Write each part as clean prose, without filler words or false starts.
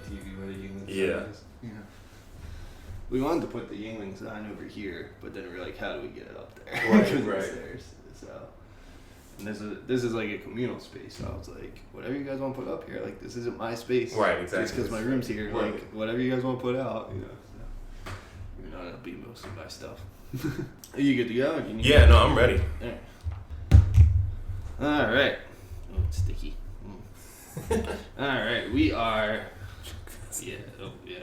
TV where the Yingling Yeah. sign is. Yeah. We wanted to put the Yingling sign over here, but then we were like, how do we get it up there? Right. Stairs. So, and this is like a communal space. So I was like, whatever you guys want to put up here, like this isn't my space. Right, exactly. Just because my room's here, Right. like whatever you guys want to put out, you know. So, you know, it'll be mostly my stuff. Are you good to go? Yeah, no, I'm ready. All right. Oh, it's sticky. All right, we are. Yeah. Oh, yeah.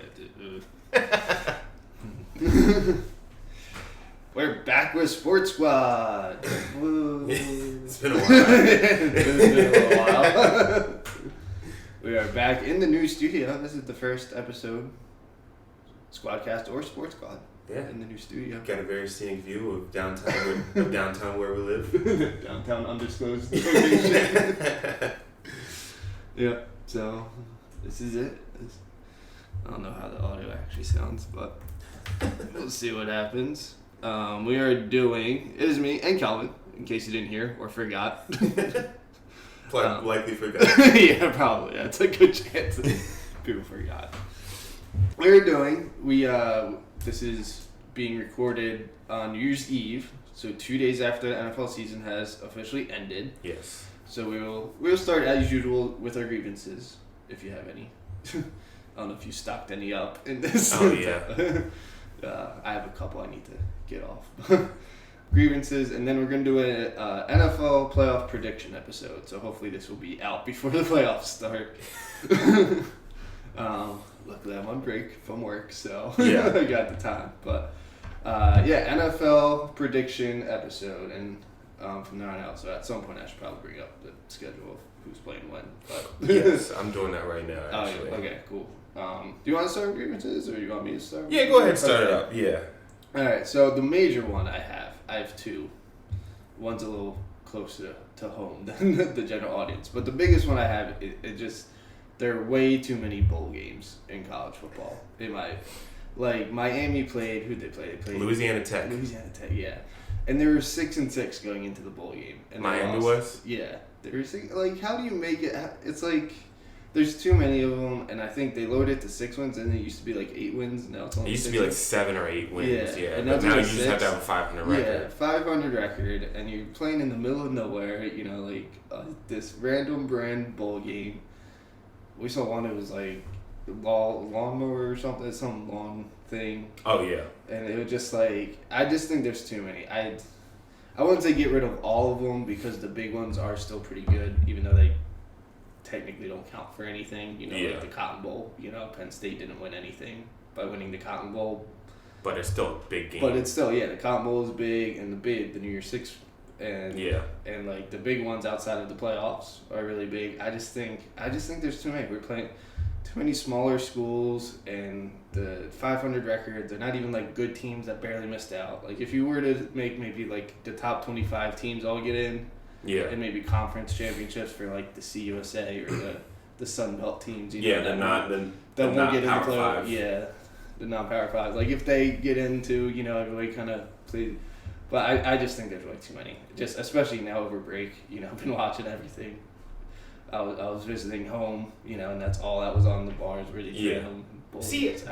We're back with SportsSqwad. Woo. It's been a while. It's been a little while. We are back in the new studio. This is the first episode, Squadcast or SportsSqwad. Yeah. In the new studio. Got a very scenic view of downtown where we live. Downtown undisclosed location. Yeah. So this is it. I don't know how the audio actually sounds, but we'll see what happens. We are doing, it is me and Calvin, in case you didn't hear or forgot. Likely forgot. Yeah, probably. That's a good chance people forgot. This is being recorded on New Year's Eve, so 2 days after the NFL season has officially ended. Yes. So we'll start as usual with our grievances, if you have any. I don't know if you stocked any up in this. Oh, yeah. I have a couple I need to get off. Grievances, and then we're going to do an NFL playoff prediction episode. So hopefully this will be out before the playoffs start. Luckily I'm on break from work, so yeah. I got the time. But NFL prediction episode, and from there on out. So at some point I should probably bring up the schedule of who's playing when. But yes, I'm doing that right now, actually. Oh, okay, cool. Do you want to start with grievances, or do you want me to start? Yeah, go ahead and start it up. Yeah. All right, so the major one I have two. One's a little closer to home than the general audience, but the biggest one I have, it just, there are way too many bowl games in college football. Like Miami played, who'd they play? They played Louisiana Tech, yeah. And they were 6-6 going into the bowl game. And Miami was? Yeah. They were like, how do you make it? It's like, there's too many of them, and I think they lowered it to 6 wins, and it used to be like 8 wins. Now it's only It used to 6 be like wins. 7 or 8 wins, yeah. And But now you only just 6. have to have a 500 record. Yeah, 500 record, and you're playing in the middle of nowhere, you know, like this random brand bowl game. We saw one that was like lawnmower or something, some lawn thing. Oh, yeah. And it was just like, I just think there's too many. I wouldn't say get rid of all of them, because the big ones are still pretty good, even though they technically don't count for anything. You know, Yeah. like the Cotton Bowl. You know, Penn State didn't win anything by winning the Cotton Bowl. But it's still a big game. But it's still, the Cotton Bowl is big, and the New Year's Six, and and like the big ones outside of the playoffs are really big. I just think there's too many. We're playing too many smaller schools, and the 500 record, they're not even like good teams that barely missed out. Like if you were to make maybe like the top 25 teams all get in, and maybe conference championships for like the CUSA or the Sun Belt teams, that won't get into Power play. 5. Yeah, the non-Power 5. Like if they get into, everybody kind of play. But I just think there's way too many. Just especially now over break, I've been watching everything. I was visiting home, and that's all that was on the bars, really. Bowl See, games.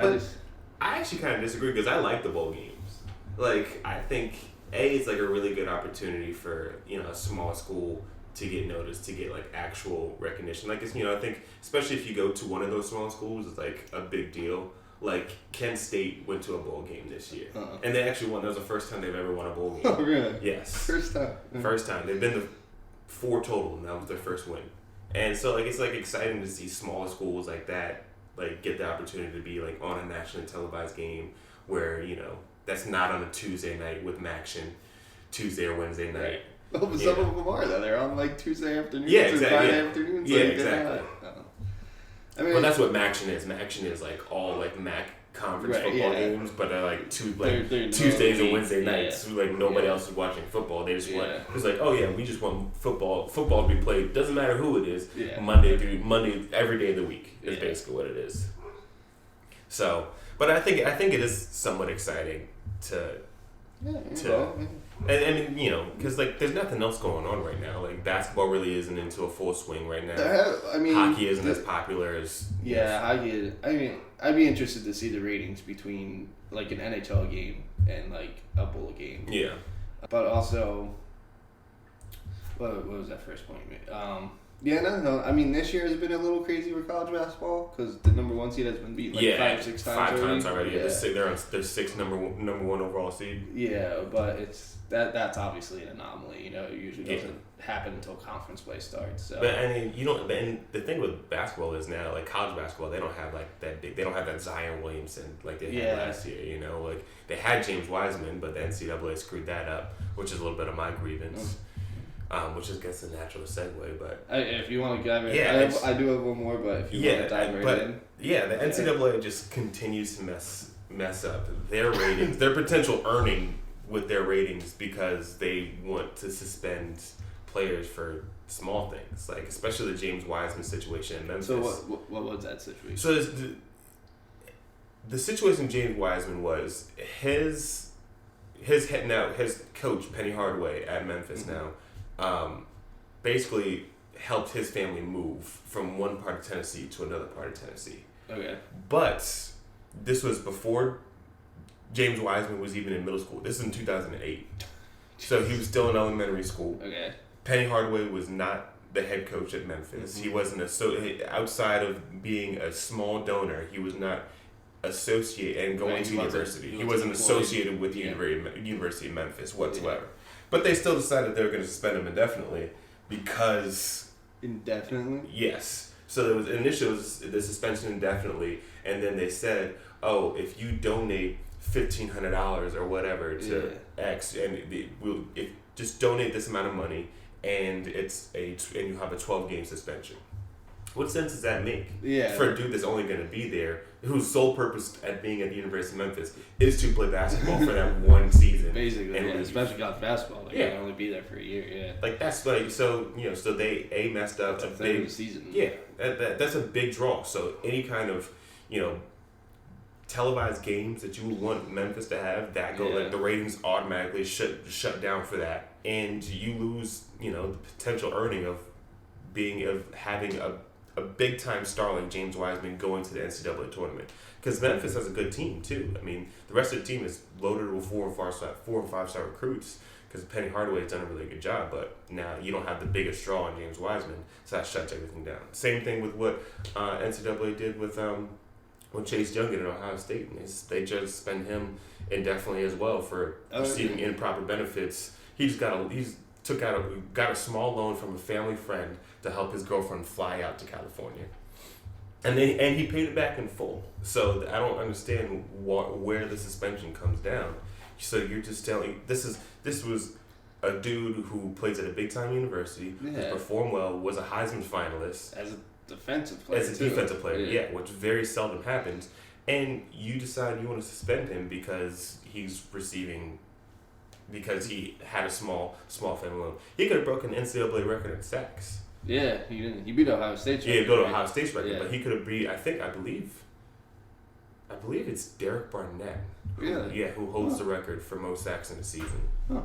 I actually kind of disagree, because I like the bowl games. Like, I think it's like a really good opportunity for a small school to get noticed, to get like actual recognition. Like, it's, I think especially if you go to one of those small schools, it's like a big deal. Like Kent State went to a bowl game this year, and they actually won. That was the first time they've ever won a bowl game. Oh, really? Yes. First time. First time. They've been to 4 total, and that was their first win. And so, like, it's like exciting to see small schools like that, like, get the opportunity to be like on a nationally televised game where that's not on a Tuesday night with Maction, Tuesday or Wednesday night. Right. Oh, but some of them are though. They're on like Tuesday afternoons and Friday afternoons. Yeah, like, exactly. I mean, Well, that's what Maction is. Maction is like all like MAC conference football games, but they're like Tuesdays and Wednesday nights. Like nobody else is watching football. They just want. It's like, oh yeah, we just want football to be played. Doesn't matter who it is. Yeah. Monday every day of the week is basically what it is. So, but I think it is somewhat exciting to And I mean, you know, because like there's nothing else going on right now. Like basketball really isn't into a full swing right now. Hockey isn't as popular as hockey is. I mean, I'd be interested to see the ratings between like an NHL game and like a bowl game. Yeah. But also, what was that first point? No. I mean, this year has been a little crazy for college basketball because the number 1 seed has been beaten 5 or 6 times. 5 times already. Yeah. They're 6 number 1 overall seed. Yeah, but that's obviously an anomaly. You know, it usually doesn't happen until conference play starts. So. But I mean, and the thing with basketball is now, like college basketball, they don't have like that. They don't have that Zion Williamson like they had last year. You know, like they had James Wiseman, but the NCAA screwed that up, which is a little bit of my grievance. Which is, I guess, a natural segue, but if you want to dive in, I do have one more, but if you want to dive right in, the NCAA just continues to mess up their ratings, their potential earning with their ratings because they want to suspend players for small things, like especially the James Wiseman situation in Memphis. So what was that situation? So the situation James Wiseman was his coach Penny Hardaway at Memphis now. Basically helped his family move from one part of Tennessee to another part of Tennessee. Okay. But this was before James Wiseman was even in middle school. This is in 2008. So he was still in elementary school. Okay. Penny Hardaway was not the head coach at Memphis. Mm-hmm. He wasn't outside of being a small donor, he was not associated and going to university. He wasn't associated with the University of Memphis whatsoever. Yeah. But they still decided they were going to suspend him indefinitely because... Indefinitely? Yes. So there was initially the suspension indefinitely, and then they said, oh, if you donate $1,500 or whatever to X, and just donate this amount of money, and you have a 12-game suspension. What sense does that make? Yeah. For a dude that's only going to be there, whose sole purpose at being at the University of Memphis is to play basketball for that one season. Basically, especially college basketball. Like, you can only be there for a year, Like, that's like, so they messed up. That's a big season. Yeah, that's a big draw. So any kind of, televised games that you would want Memphis to have, like the ratings automatically shut down for that. And you lose, the potential earning of having a big time star like James Wiseman going to the NCAA tournament, because Memphis has a good team too. I mean, the rest of the team is loaded with 4 and 5 star recruits because Penny Hardaway's done a really good job. But now you don't have the biggest draw on James Wiseman, so that shuts everything down. Same thing with what NCAA did with Chase Young at Ohio State. They just suspend him indefinitely as well for receiving improper benefits. Got a small loan from a family friend to help his girlfriend fly out to California, and he paid it back in full. So I don't understand where the suspension comes down. So you're just telling this was a dude who plays at a big time university, who performed well, was a Heisman finalist as a defensive player. Which very seldom happens, and you decide you want to suspend him because he had a small family loan. He could have broken the NCAA record in sacks. Yeah, he didn't. He beat Ohio State's record. Yeah, he beat Ohio State's record, but he could have beat. I believe it's Derek Barnett. Really? Who holds the record for most sacks in a season. Huh.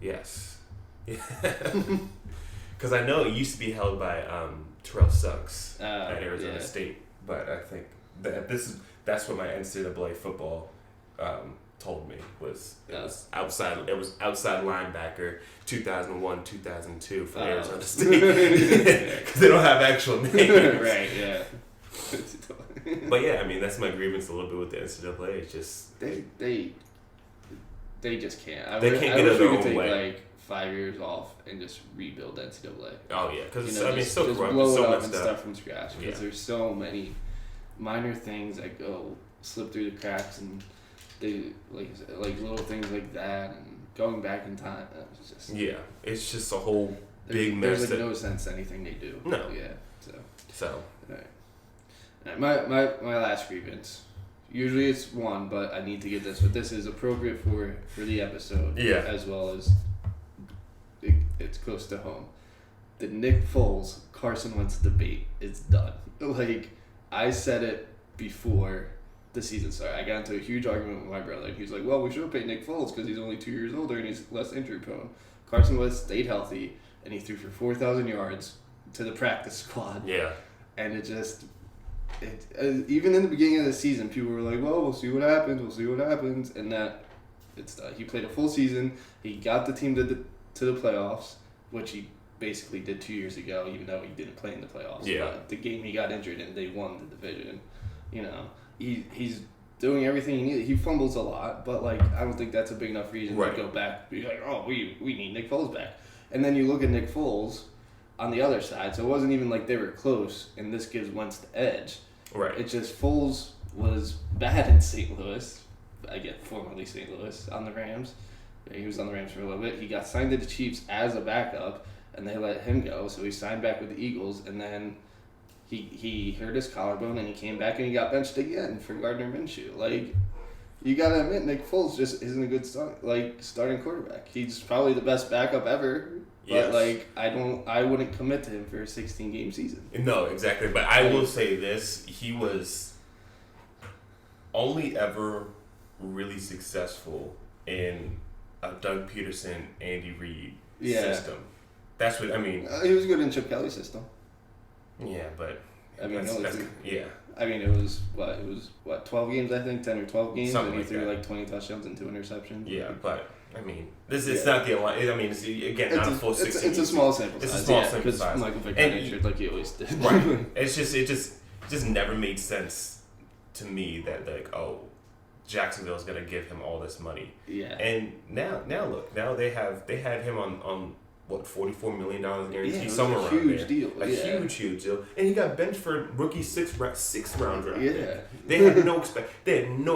Yes. Because I know it used to be held by Terrell Suggs at Arizona State, but I think that's what my NCAA football told me was outside linebacker 2001-2002 for Arizona State because they don't have actual names. Right, yeah. But yeah, I mean that's my grievance a little bit with the NCAA. It's just they just can't. They can't get it their own way. Like 5 years off and just rebuild NCAA. Oh yeah, because it's so corrupt, blow so it much up and stuff. Start from scratch. Because there's so many minor things that slip through the cracks, and they like little things like that, and going back in time. It's just a whole big mess. There's no sense to anything they do. No. Yeah. So. All right. My last grievance. Usually it's one, but I need to get this. But this is appropriate for the episode. Yeah. As well as it's close to home. The Nick Foles Carson Wentz debate is done. Like I said it before the season started, I got into a huge argument with my brother. He was like, well, we should have paid Nick Foles because he's only 2 years older and he's less injury prone. Carson Wentz stayed healthy, and he threw for 4,000 yards to the practice squad. Yeah. And it just... even in the beginning of the season, people were like, well, we'll see what happens. And that... he played a full season. He got the team to the playoffs, which he basically did 2 years ago, even though he didn't play in the playoffs. Yeah. But the game he got injured in, they won the division. You know, he's doing everything he needed. He fumbles a lot, but like I don't think that's a big enough reason to go back. Be like, oh, we need Nick Foles back. And then you look at Nick Foles on the other side. So it wasn't even like they were close, and this gives Wentz the edge. Right. It's just Foles was bad in St. Louis. Formerly St. Louis, on the Rams. He was on the Rams for a little bit. He got signed to the Chiefs as a backup, and they let him go, so he signed back with the Eagles, and then he hurt his collarbone, and he came back and he got benched again for Gardner Minshew. Like, you gotta admit, Nick Foles just isn't a good starting quarterback. He's probably the best backup ever, but I wouldn't commit to him for a 16-game season. No, exactly. But I will say this: he was only ever really successful in a Doug Peterson, Andy Reid system. That's what I mean. He was good in Chip Kelly's system. Yeah, but I mean, yeah. I mean, it was 12 games, I think, 10 or 12 games, something and he like threw that. like 20 touchdowns and 2 interceptions. Yeah, but I mean, it's not the I mean, it's not a full 16. It's a small sample size. It's a small sample size. Because Michael Vick got injured like he always did. Right. It just never made sense to me that Jacksonville's gonna give him all this money. Yeah. And now look, they had him on what, $44 million guarantee, somewhere around huge there. Deal. A huge deal. And he got benched for rookie sixth round draft. Yeah. They had no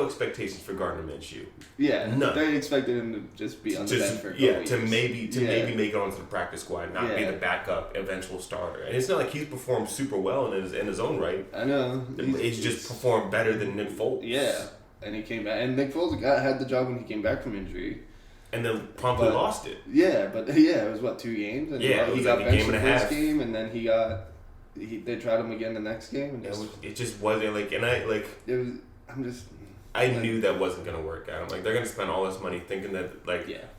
expectations for Gardner Minshew. Yeah. None. They expected him to just be on the bench for a couple years. to maybe make it onto the practice squad, not be the backup eventual starter. And it's not like he's performed super well in his own right. I know. He's just performed better than Nick Foles. Yeah. And he came back, and Nick Foles had the job when he came back from injury. And then promptly lost it. Yeah, but it was 2 games? And he got benched the first game, and then they tried him again the next game. And it just wasn't I knew that wasn't gonna work out. I'm like, they're gonna spend all this money thinking that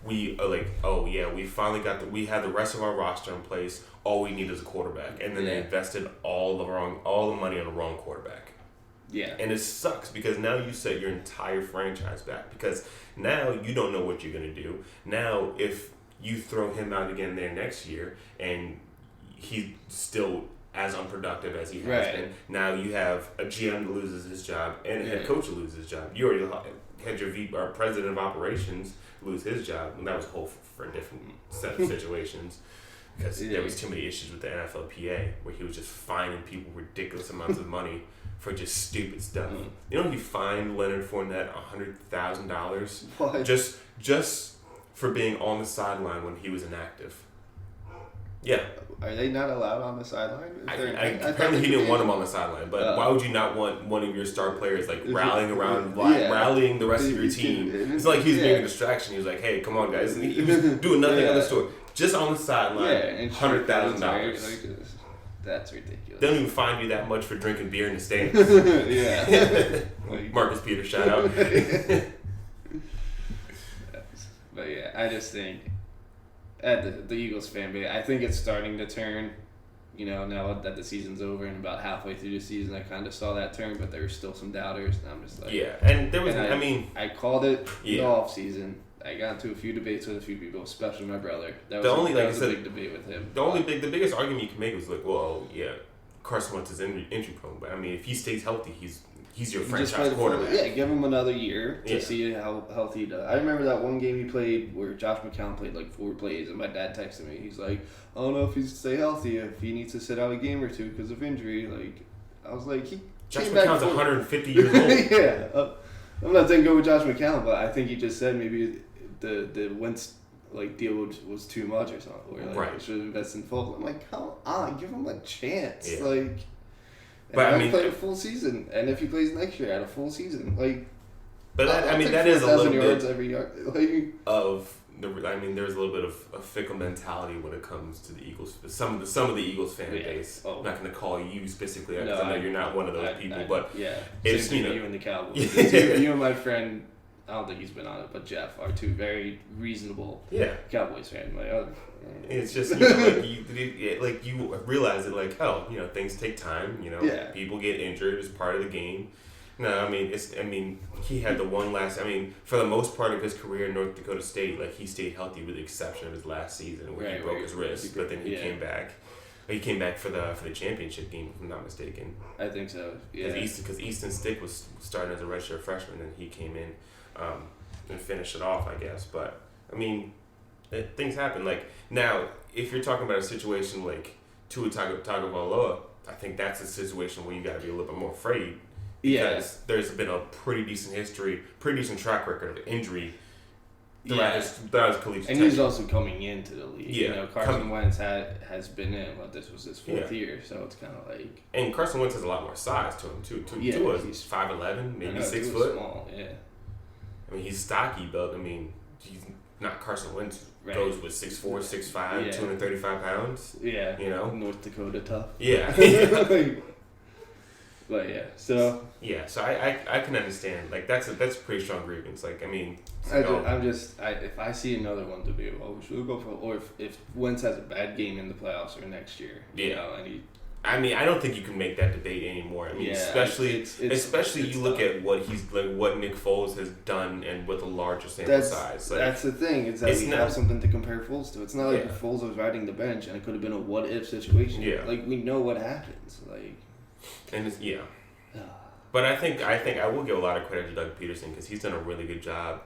we had the rest of our roster in place. All we need is a quarterback, and then they invested all the money on the wrong quarterback. Yeah. And it sucks because now you set your entire franchise back because now you don't know what you're going to do. Now, if you throw him out again there next year and he's still as unproductive as he has been, now you have a GM that loses his job and a head coach that loses his job. You already had your president of operations lose his job, and that was a whole for a different set of situations. Because there was too many issues with the NFLPA where he was just fining people ridiculous amounts of money for just stupid stuff. You know, he fined Leonard Fournette $100,000 just for being on the sideline when he was inactive. Yeah. Are they not allowed on the sideline? Apparently he didn't want him on the sideline, but why would you not want one of your star players rallying around, rallying the rest of your team? It's like he's being a distraction. He was like, hey, come on, guys. And he was doing nothing on the store. Just on the sideline, $100,000. That's ridiculous. They don't even fine you that much for drinking beer in the stands. Marcus Peters, shout out. But yeah, I just think at the Eagles fan base, I think it's starting to turn. You know, now that the season's over and about halfway through the season, I kind of saw that turn, but there were still some doubters, and I'm just like, and there was, I called it in the off season. I got into a few debates with a few people, especially my brother. That was a big debate with him. The biggest argument you can make was like, well, yeah, Carson Wentz is injury prone, but I mean, if he stays healthy, he's your franchise quarterback. Give him another year to see how healthy he does. I remember that one game he played where Josh McCown played like 4 plays, and my dad texted me. He's like, I don't know if he's stay healthy, if he needs to sit out a game or 2 because of injury. Like, I was like, Josh McCown's 150 years old. Yeah, I'm not saying go with Josh McCown, but I think he just said maybe the Wentz deal was too much or something. Or should invest in Foles. I'm like, come on, give him a chance. Yeah. But I mean, play a full season, and if he plays next year, at a full season, But that is a little bit every year. of there's a little bit of a fickle mentality when it comes to the Eagles. Some of the Eagles fan base. I'm not going to call you specifically because I know you're not one of those people, but it's you and the Cowboys. You and my friend. I don't think he's been on it, but Jeff are two very reasonable Cowboys fans. It's just you realize that things take time. People get injured as part of the game. No, he had the one last. For the most part of his career in North Dakota State, he stayed healthy with the exception of his last season where he broke his wrist. But then he came back. He came back for the championship game, if I'm not mistaken. I think so. Yeah. Because Easton Stick was starting as a redshirt freshman, and he came in and finished it off, I guess. But things happen. Now, if you're talking about a situation like Tua Tagovailoa, I think that's a situation where you got to be a little bit more afraid. Because there's been a pretty decent track record of injury throughout his collegiate and he's also coming into the league. Yeah. Carson Wentz has been in, this was his fourth year, so it's kind of like... And Carson Wentz has a lot more size to him, too. Tua, he's 5'11", maybe 6 foot. Small, yeah. He's stocky, but, he's not Carson Wentz. Right. Goes with 6'4", 6'5", 235 pounds. Yeah. North Dakota tough. Yeah. But so I can understand. That's a pretty strong grievance. If I see another one to be, should we go for? Or if Wentz has a bad game in the playoffs or next year, I don't think you can make that debate anymore. Especially you look at what what Nick Foles has done and with a larger sample size. That's the thing. It's that we have something to compare Foles to. It's not like Foles was riding the bench and it could have been a what if situation. Yeah. We know what happens. And it's, but I think I will give a lot of credit to Doug Peterson because he's done a really good job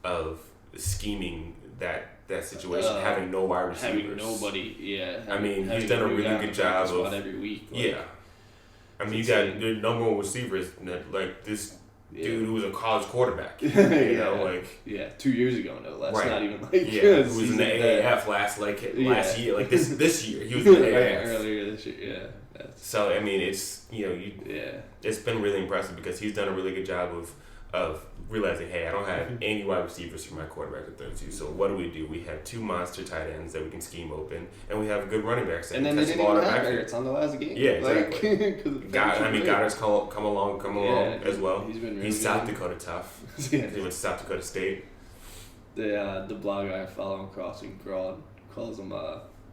of scheming that situation, having no wide receivers, having nobody. He's done a really good job of every week. You got the number one receivers this dude who was a college quarterback. 2 years ago, no less. Right. Not even who was in the AAF last year, this year he was in the AAF earlier this year. So it's it's been really impressive because he's done a really good job of realizing, hey, I don't have any wide receivers for my quarterback to throw to. So what do? We have 2 monster tight ends that we can scheme open, and we have a good running back. And then they didn't even have Ertz on the last game. Yeah, exactly. Goddard's come along as well. He's South Dakota tough. He went to South Dakota State. The blog I follow on Crossing Broad calls him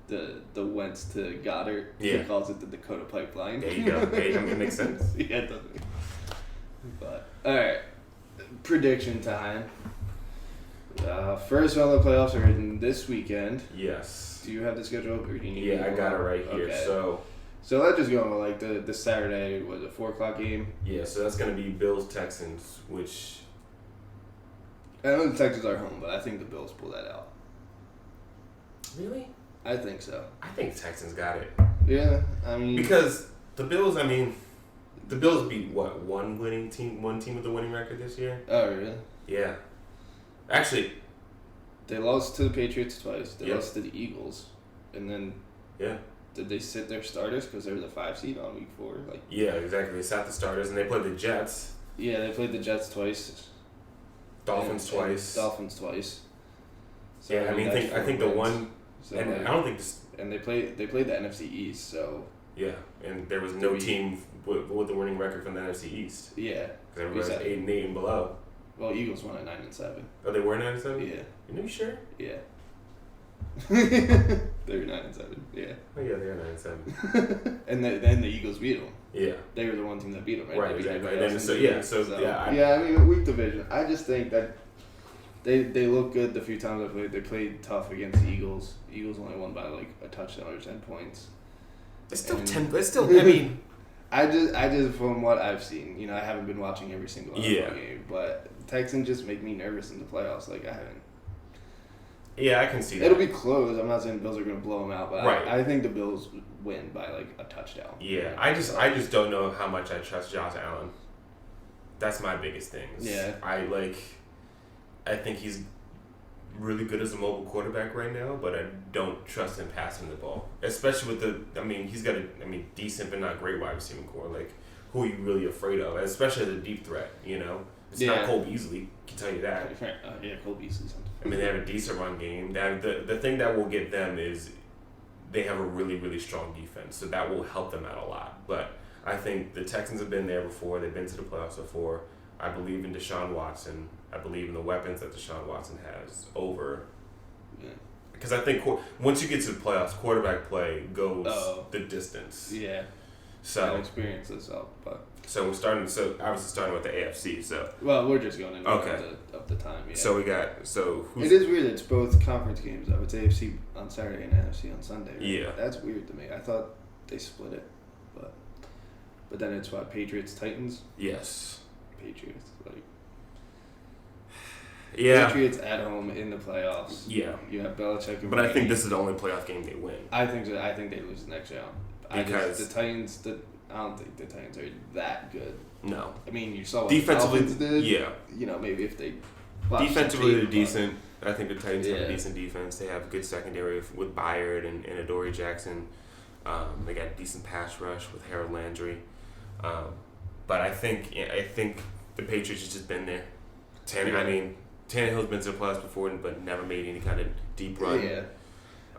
the Wentz to Goddard. Yeah. He calls it the Dakota Pipeline. There you go. It makes sense. It doesn't. But all right, prediction time. First round of the playoffs are in this weekend. Yes. Do you have the schedule up, or do you need I got it right here. Okay. So let's just go with the Saturday, was it 4:00 game? Yeah, so that's gonna be Bills Texans, which I know the Texans are home, but I think the Bills pull that out. Really? I think so. I think Texans got it. Yeah, because the Bills, the Bills beat one team with a winning record this year. Oh really? Yeah. Actually, they lost to the Patriots twice. They lost to the Eagles, and then did they sit their starters because they were the 5 seed on week 4? Yeah, exactly. They sat the starters and they played the Jets. Yeah, they played the Jets twice. Dolphins twice. So, yeah, I think the one. So and I don't think this. And they played the NFC East, so. Yeah, and there was no team with the winning record from the NFC East. Yeah. Because everybody was 8-8 and below. Well, Eagles won at 9-7. Oh, they were 9-7? Yeah. Are you sure? Yeah. They were 9-7. Yeah. Oh yeah, they were 9-7. And then the Eagles beat them. Yeah. They were the one team that beat them, right? Right, exactly. And then weak division. I just think that they look good the few times they played tough against the Eagles. Eagles only won by a touchdown or 10 points. It's still 10. It's still. I just from what I've seen, I haven't been watching every single game, but Texans just make me nervous in the playoffs. I haven't. Yeah, I can see that. It'll be close. I'm not saying the Bills are going to blow them out, but right. I think the Bills win by a touchdown. Yeah, I just don't know how much I trust Josh Allen. That's my biggest thing. Yeah. I think he's really good as a mobile quarterback right now, but I don't trust him passing the ball. Especially with he's got a decent but not great wide receiving core. Who are you really afraid of? Especially as a deep threat, It's not Cole Beasley. I can tell you that. Cole Beasley's on. I mean, they have a decent run game. They have the thing that will get them is they have a really, really strong defense, so that will help them out a lot. But I think the Texans have been there before. They've been to the playoffs before. I believe in Deshaun Watson. I believe in the weapons that Deshaun Watson has over. Because I think once you get to the playoffs, quarterback play goes the distance. Yeah. So that experience itself, but. So obviously starting with the AFC. So we're just going into of the time. Yeah. So we got it is weird. It's both conference games though. It's AFC on Saturday and NFC on Sunday. Right? Yeah. That's weird to me. I thought they split it, but then it's what, Patriots Titans. Yes. Patriots Yeah. Patriots at home in the playoffs. Yeah. You have Belichick. And but I think this is the only playoff game they win. I think so. I think they lose the next round. Because the Titans. I don't think the Titans are that good. No. I mean, you saw what defensively, the Dolphins did. Yeah. You know, maybe if they defensively they're decent. I think the Titans have a decent defense. They have a good secondary with Byard and Adoree Jackson. They got a decent pass rush with Harold Landry. But I think the Patriots have just been there. Tannehill's been to the playoffs before, but never made any kind of deep run. Yeah.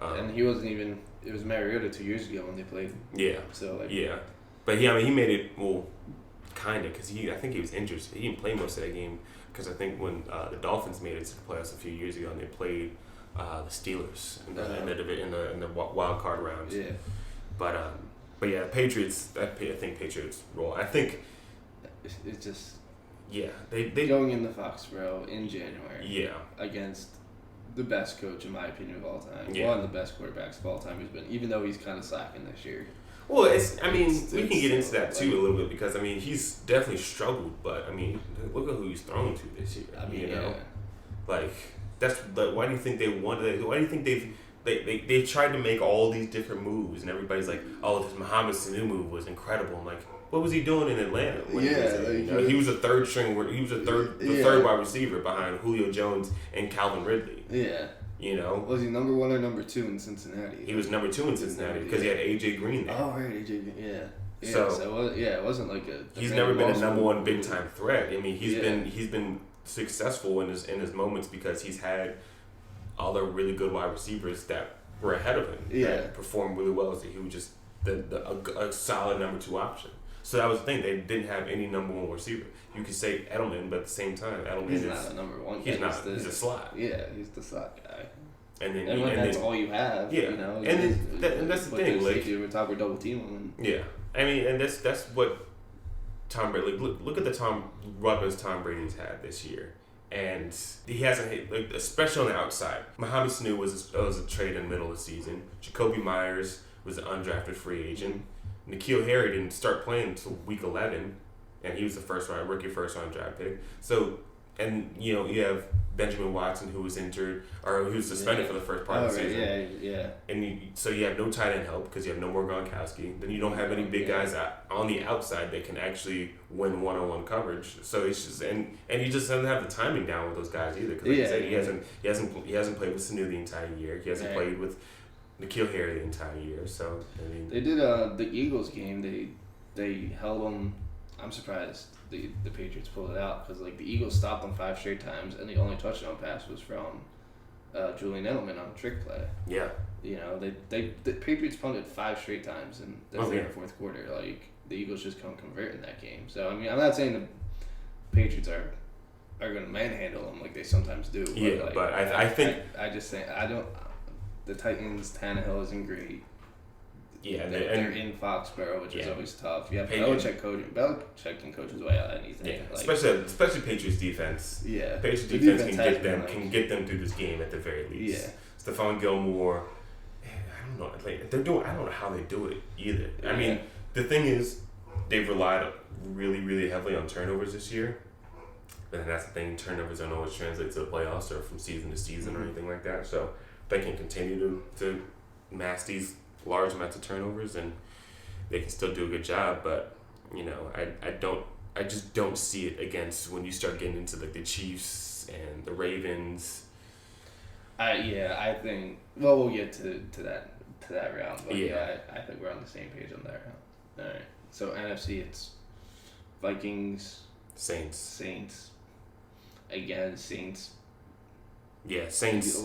And he wasn't even. It was Mariota 2 years ago when they played. Yeah. So but he made it kind of because I think he was injured. He didn't play most of that game because I think when the Dolphins made it to the playoffs a few years ago and they played the Steelers in the wild card rounds. Yeah. But yeah, Patriots. I think Patriots roll. I think it's just. Yeah, they going into Foxborough in January. Yeah. Against the best coach in my opinion of all time. Yeah. One of the best quarterbacks of all time has been, even though he's kind of slacking this year. Well, we can get into that too a little bit because he's definitely struggled, but look at who he's thrown to this year. Why do you think they wanted? Why do you think they've tried to make all these different moves and everybody's like, oh, this Mohamed Sanu move was incredible. I'm like, what was he doing in Atlanta? He was a third string. He was the third wide receiver behind Julio Jones and Calvin Ridley. Yeah. Was he number 1 or number 2 in Cincinnati? He was number 2 in Cincinnati because he had AJ Green there. Oh right, AJ Green. Yeah. So it wasn't like he's never been a number 1 big time threat. He's been successful in his moments because he's had other really good wide receivers that were ahead of him. Yeah. That performed really well. So he was just a solid number 2 option. So that was the thing. They didn't have any number 1 receiver. You could say Edelman, but at the same time, he's not a number 1. He's not. He's a slot. Yeah, he's the slot guy. And that's all you have. Yeah. And that's the thing. Like we're talking double team him. Yeah. And that's what Tom Brady. Look at the weapons Tom Brady's had this year, and he hasn't hit especially on the outside. Mohamed Sanu was a trade in the middle of the season. Jacoby Myers was an undrafted free agent. N'Keal Harry didn't start playing until week 11, and he was the rookie first round draft pick. So, and you have Benjamin Watson who was injured or who was suspended for the first part of the season. Yeah. And so you have no tight end help because you have no more Gronkowski. Then you don't have any big guys on the outside that can actually win one-on-one coverage. So it's just and he just doesn't have the timing down with those guys either. Because like I said, he hasn't played with Sanu the entire year. He hasn't played with N'Keal Harry the entire year. So they did the Eagles game. They held them. I'm surprised the Patriots pulled it out because the Eagles stopped them 5 straight times and the only touchdown pass was from Julian Edelman on a trick play. Yeah. The Patriots punted 5 straight times and that's in the fourth quarter. The Eagles just couldn't convert in that game. So I'm not saying the Patriots are going to manhandle them like they sometimes do. But I think I just think the Titans. Tannehill isn't great. Yeah, they're in Foxborough, which is always tough. You have Belichick coaching. Belichick can coach his way out of anything. Yeah, especially Patriots defense. Yeah, Patriots defense can get them through this game at the very least. Yeah, Stephon Gilmore. I don't know. I don't know how they do it either. I mean, the thing is, they've relied really, really heavily on turnovers this year. But that's the thing. Turnovers don't always translate to the playoffs or from season to season or anything like that. So they can continue to mask these large amounts of turnovers and they can still do a good job, but I just don't see it against when you start getting into the Chiefs and the Ravens. I think we'll get to that round, but I think we're on the same page on that round. All right, so NFC it's Vikings, Saints, again, Saints. Yeah, Saints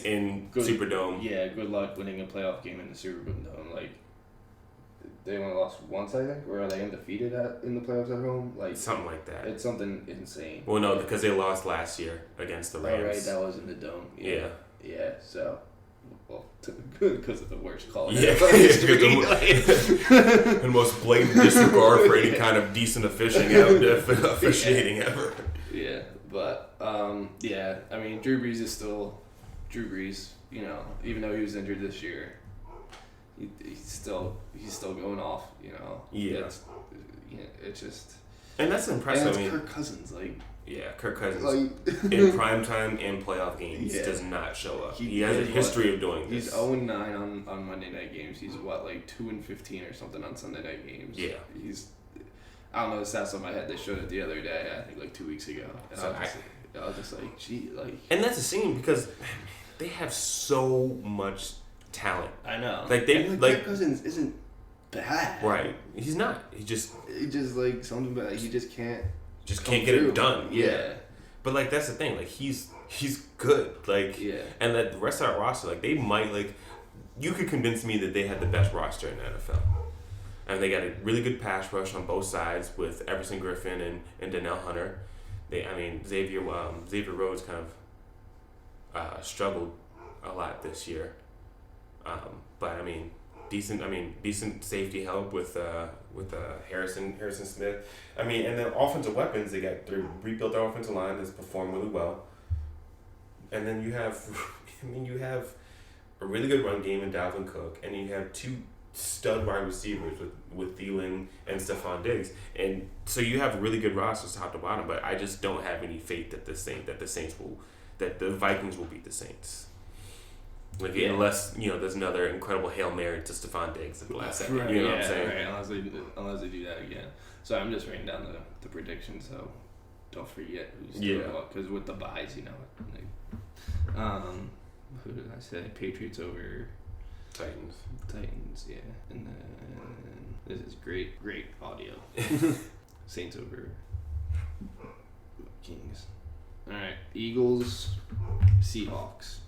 in Superdome. Yeah, good luck winning a playoff game in the Superdome. Like, they only lost once, I think, or are they undefeated in the playoffs at home? Like something like that. It's something insane. Well, no, because they lost last year against the Rams. Oh, right, that was in the Dome. Yeah. Yeah. So, well, because of the worst call. Yeah, the most blatant disregard for any kind of decent officiating ever. Yeah, but yeah, I mean, Drew Brees is still Drew Brees. You know, even though he was injured this year. He's still going off, you know. Yeah. It's just. And that's impressive. And it's Kirk Cousins, like. Yeah, Kirk Cousins in primetime and playoff games does not show up. He has a history of doing this. He's 0-9 on Monday night games. He's 2-15 or something on Sunday night games. Yeah. I don't know the stats on my head. They showed it the other day. I think 2 weeks ago. And so I was just like, gee, like. And that's a shame because they have so much talent. I know. Like Kirk Cousins isn't bad. Right. He's not. He just like something bad. He just can't get it done. Yeah. But like that's the thing. Like he's good. Like and that the rest of our roster, like they might like you could convince me that they had the best roster in the NFL. And they got a really good pass rush on both sides with Everson Griffin and Danielle Hunter. Xavier Rhodes kind of struggled a lot this year. But decent safety help with Harrison Smith. And then offensive weapons, they rebuilt their offensive line that's performed really well. And then you have a really good run game in Dalvin Cook, and you have two stud wide receivers with Thielen and Stephon Diggs, and so you have really good rosters top to bottom. But I just don't have any faith that the Vikings will beat the Saints. Unless there's another incredible Hail Mary to Stephon Diggs at the last second. You know what I'm saying? Right. Unless they do that again. So I'm just writing down the predictions, so don't forget who's doing what. Because with the buys, who did I say? Patriots over Titans, yeah. And then this is great audio. Saints over Kings. All right, Eagles, Seahawks.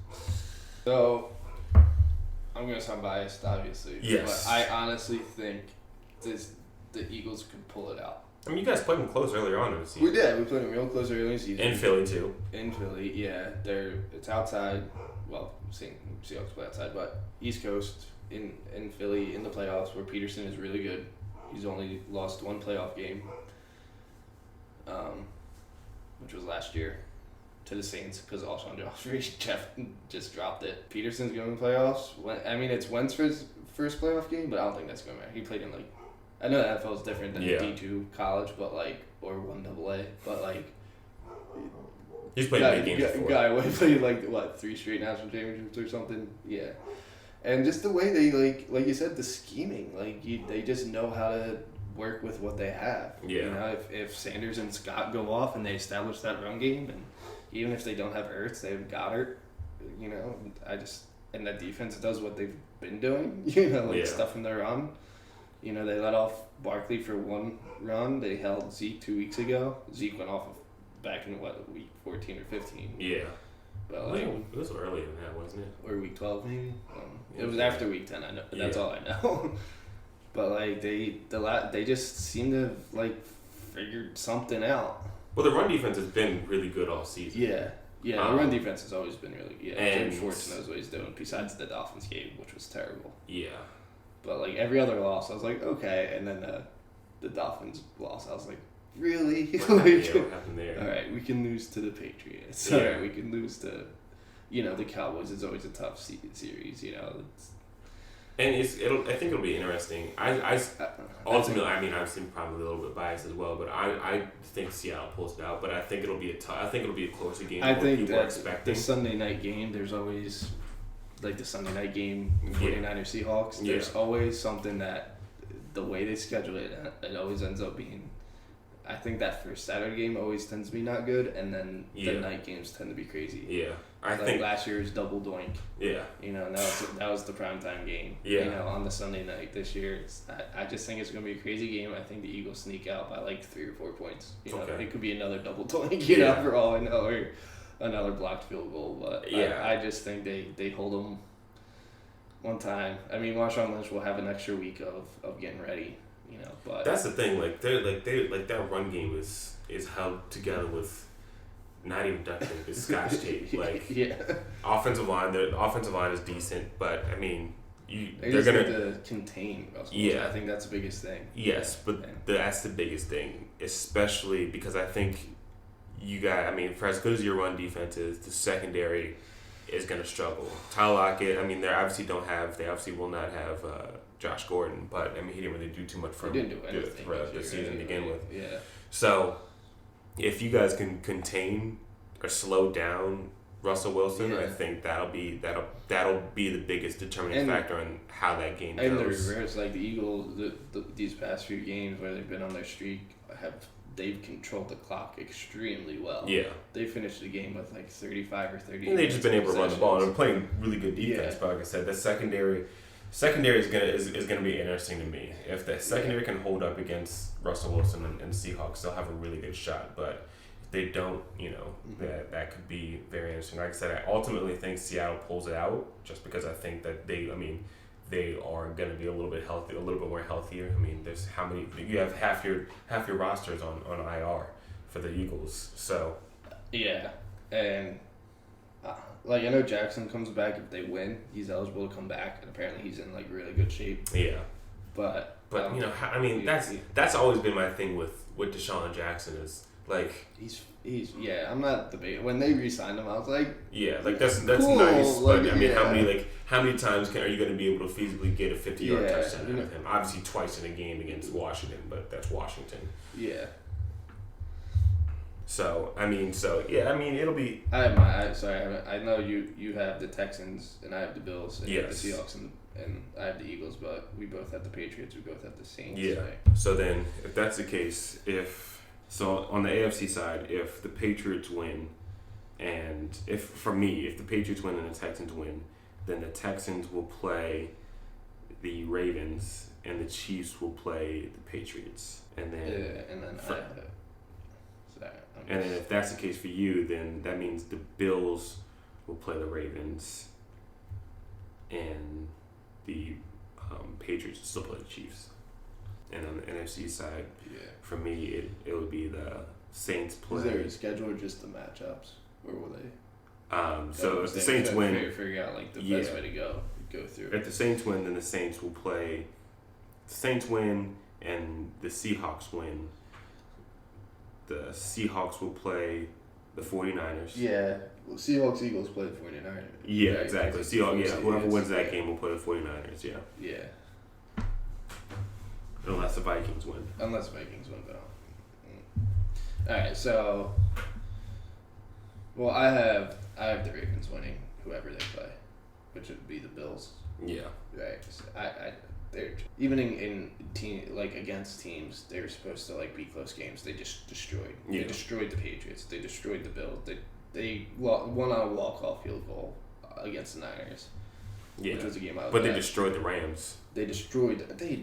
So, I'm going to sound biased, obviously. Yes. But I honestly think the Eagles could pull it out. You guys played them close earlier on in the season. We did. We played them real close earlier in the season. In Philly, too. In Philly, yeah. It's outside. Well, Seahawks play outside, but East Coast in Philly in the playoffs where Peterson is really good. He's only lost one playoff game, which was last year. To the Saints because Alshon Jeff just dropped it. Peterson's going to the playoffs. It's Wentz's first playoff game, but I don't think that's going to matter. He played in I know the NFL is different than D2 college, but or 1AA, but he's played big games before. Guy played 3 straight national championships or something. Yeah, and just the way they like you said, the scheming, they just know how to work with what they have. Yeah. If Sanders and Scott go off and they establish that run game and. Even if they don't have Ertz, they have Goddard. And that defense does what they've been doing. Stuff in their run. They let off Barkley for one run. They held Zeke 2 weeks ago. Zeke went off back in week 14 or 15. Yeah. But it was earlier than that, wasn't it? Or week 12 maybe. It was after week 10. I know. That's all I know. But they just seem to have figured something out. Well, the run defense has been really good all season. Yeah. The run defense has always been really good. And Jim Schwartz knows what he's doing, besides the Dolphins game, which was terrible. Yeah. But, every other loss, I was like, okay. And then the Dolphins loss, I was like, really? What happened there? All right, we can lose to the Patriots. Yeah. All right, we can lose to, the Cowboys. It's always a tough series, And I think it'll be interesting. Ultimately, obviously probably a little bit biased as well, but I think Seattle pulls it out. But I think it'll be a closer game than what people are expecting. The Sunday night game, there's always the Sunday night game, 49ers Seahawks. There's always something that the way they schedule it always ends up being I think that first Saturday game always tends to be not good, and then the night games tend to be crazy. Yeah, I think last year's double doink. Yeah, that was the primetime game. Yeah, on the Sunday night. This year, I just think it's going to be a crazy game. I think the Eagles sneak out by like 3 or 4 points. It could be another double doink. For all I know, or another blocked field goal. But I just think they hold them one time. I mean, Marshawn Lynch will have an extra week of getting ready. But that's the thing. That run game is held together with not even duct tape. It's Scotch tape. Offensive line. The offensive line is decent, but I mean, they're gonna need to contain Russell. I think that's the biggest thing. Yes, but that's the biggest thing, especially because I think for as good as your run defense is, the secondary is going to struggle. Tyler Lockett, they obviously will not have Josh Gordon, but he didn't really do too much for the season to begin with. Yeah. So if you guys can contain or slow down Russell Wilson, I think that'll be the biggest determining factor on how that game goes. And the reverse, like the Eagles, these past few games where they've been on their streak, they've controlled the clock extremely well. Yeah. They finished the game with like 35 or 30. And they've just been able to run the ball and they're playing really good defense. But like I said, the secondary is gonna be interesting to me. If the secondary can hold up against Russell Wilson and the Seahawks, they'll have a really good shot. But if they don't, that could be very interesting. Like I said, I ultimately think Seattle pulls it out just because I think that they are going to be a little bit more healthier. There's how many you have half your rosters on IR for the Eagles. So and I know Jackson comes back if they win. He's eligible to come back, and apparently he's in like really good shape. Yeah, but that's always been my thing with Deshaun Jackson is like he's I'm not debating. When they re-signed him, I was like, that's cool. Nice. But how many times are you going to be able to feasibly get a 50-yard touchdown out of him? Obviously, twice in a game against Washington, but that's Washington. Yeah. So it'll be. I know you have the Texans and I have the Bills and you have the Seahawks and I have the Eagles, but we both have the Patriots. We both have the Saints. Yeah. So then, if that's the case, on the AFC side, if the Patriots win, and if the Patriots win and the Texans win, then the Texans will play the Ravens and the Chiefs will play the Patriots, and then and then if that's the case for you, then that means the Bills will play the Ravens, and the Patriots will still play the Chiefs. And on the NFC side, for me, it would be the Saints play. Is there a schedule or just the matchups, or will they? So if the Saints win, figure out like the best way to go through. If the Saints win, then the Saints will play. The Saints win, and the Seahawks win. The Seahawks will play the 49ers. Yeah. Well, Seahawks, Eagles play the 49ers. Yeah, exactly. Whoever wins that game will play the 49ers, Yeah. Unless the Vikings win. But alright, so I have the Ravens winning whoever they play, which would be the Bills. Yeah. Right. So they're even in team against teams they're supposed to be close games. They just destroyed. Yeah. They destroyed the Patriots. They destroyed the Bills. They won on a walk-off field goal against the Niners. Yeah. Which was a game I was But they destroyed the Rams. They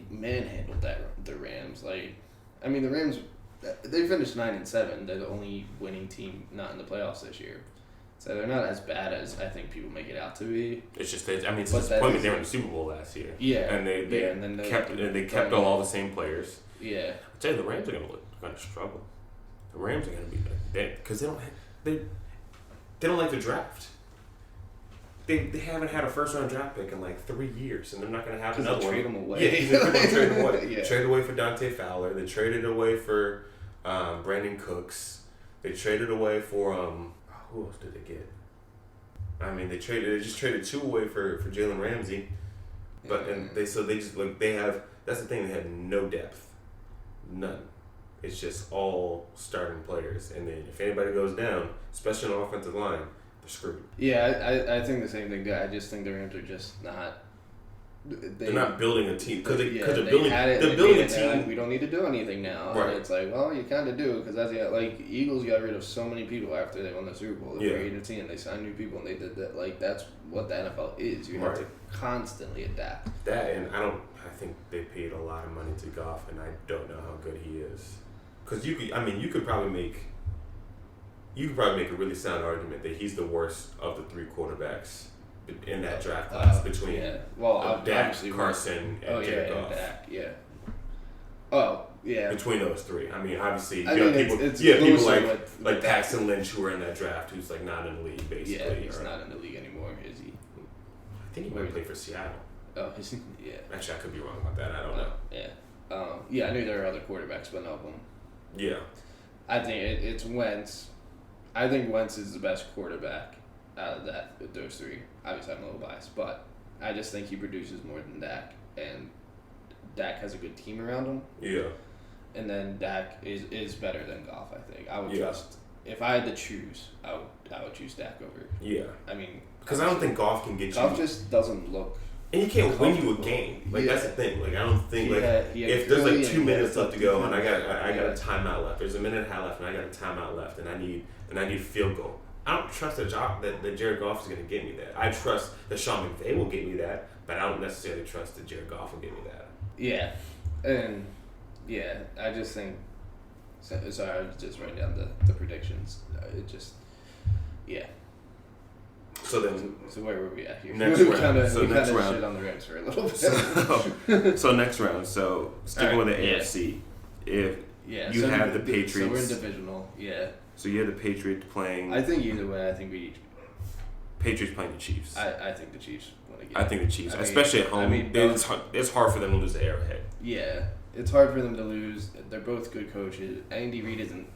manhandled the Rams. The Rams, they finished 9-7. They're the only winning team not in the playoffs this year. So they're not as bad as I think people make it out to be. It's just it's disappointing. They were in the Super Bowl last year. Yeah. And they kept all the same players. Yeah. I tell you, the Rams are going to struggle. The Rams are going to be because they don't like to draft. They haven't had a first-round draft pick in 3 years, and they're not going to have another one. Trade them away. Yeah, they're going to trade them away. Yeah. Traded away for Dante Fowler. They traded away for Brandon Cooks. They traded away for who else did they get? They just traded 2 away for Jalen Ramsey, but that's the thing, they have no depth, none. It's just all starting players, and then if anybody goes down, especially on the offensive line, they're screwed. Yeah, I think the same thing. I just think the Rams are just not They're not building a team because they're building a team. Like, we don't need to do anything now. Right. And it's like, well, you kind of do because that's like Eagles got rid of so many people after they won the Super Bowl. They created a team, they signed new people, and they did that. Like that's what the NFL is. You have to constantly adapt. That and I think they paid a lot of money to Goff, and I don't know how good he is. Because you could probably make a really sound argument that he's the worst of the 3 quarterbacks in that draft class between Dak, Carson, and Jared Goff. Dak, yeah. Oh, yeah. Between those 3. I mean, obviously, you have people like Paxton Lynch who are in that draft who's like not in the league, basically. Yeah, he's not in the league anymore, is he? I think he might play for Seattle. Oh, is he? Yeah. Actually, I could be wrong about that. I don't know. Yeah. I knew there were other quarterbacks, but no of them. Yeah. I think it's Wentz. I think Wentz is the best quarterback out of those 3. Obviously, I'm a little biased, but I just think he produces more than Dak, and Dak has a good team around him. Yeah. And then Dak is better than Goff, I think. I would trust. If I had to choose, I would choose Dak over. Yeah. I mean, because I don't think Goff can get Goff just doesn't look. And he can't win you a game. Like that's the thing. Like I don't think if there's like 2 minutes left to go and I got a timeout left. There's a minute and a half left and I got a timeout left and I need a field goal. I don't trust that Jared Goff is going to get me that. I trust that Sean McVay will get me that, but I don't necessarily trust that Jared Goff will get me that. Yeah, and I just think. Sorry, I was just writing down the predictions. So where were we at here? Next round. Next round. Shit on the Rams for a little bit. So next round. So sticking with the AFC, if you have the Patriots. So we're in divisional. Yeah. So you have the Patriots playing. I think either way. I think Patriots playing the Chiefs. I think the Chiefs win again. I think the Chiefs, especially at home. It's hard for them to lose the Arrowhead. Yeah, it's hard for them to lose. They're both good coaches. Andy Reid isn't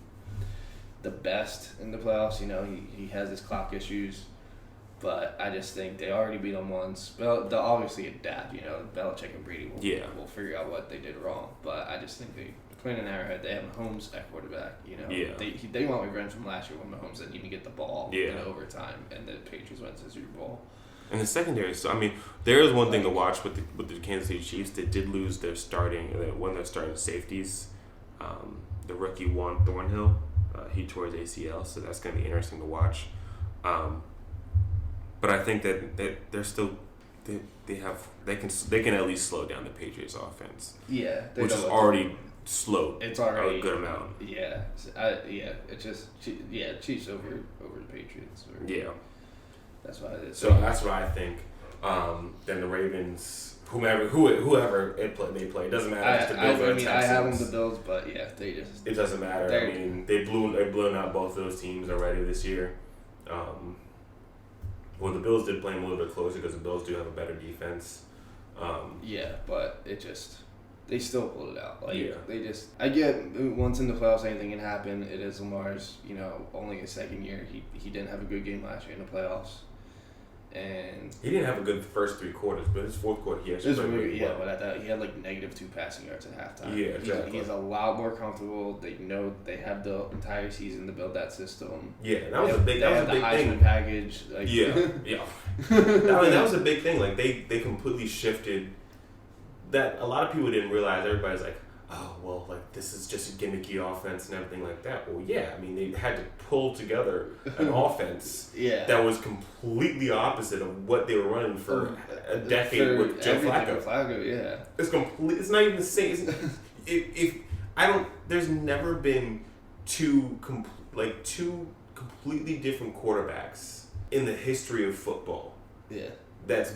the best in the playoffs. You know, he has his clock issues. But I just think they already beat them once. They'll obviously adapt, you know. Belichick and Brady will figure out what they did wrong. But I just think they're playing an Arrowhead. They have Mahomes at quarterback, you know. Yeah. They want revenge from last year when Mahomes didn't even get the ball in overtime, and the Patriots went to the Super Bowl. And the secondary, so I mean, there is one thing to watch with the Kansas City Chiefs. They did lose their starting safeties. The rookie Juan Thornhill, he tore his ACL, so that's going to be interesting to watch. But I think that they're still they can at least slow down the Patriots offense. Yeah, which is already slowed. It's already a good amount. Yeah, it's just Chiefs over the Patriots. That's why it is. So that's why I think then the Ravens, whoever they play. It doesn't matter if the Bills or Texans. I have them the Bills, but they just. It doesn't matter. I mean, they've blown out both those teams already this year. Well, the Bills did play them a little bit closer because the Bills do have a better defense. But they still pulled it out. I get once in the playoffs anything can happen. It is Lamar's, only his second year. He didn't have a good game last year in the playoffs. And he didn't have a good first 3 quarters, but his fourth quarter he actually played really well. But I thought he had -2 passing yards at halftime. Yeah, exactly. He's a lot more comfortable. They know they have the entire season to build that system. Yeah, that was a big thing. Package. That was a big thing. Like they completely shifted. That a lot of people didn't realize. Everybody's like, oh well, like this is just a gimmicky offense and everything like that. Well, yeah, I mean they had to pull together an offense that was completely opposite of what they were running for a decade with Joe Flacco. It's complete. It's not even the same. There's never been two completely different quarterbacks in the history of football. Yeah, that's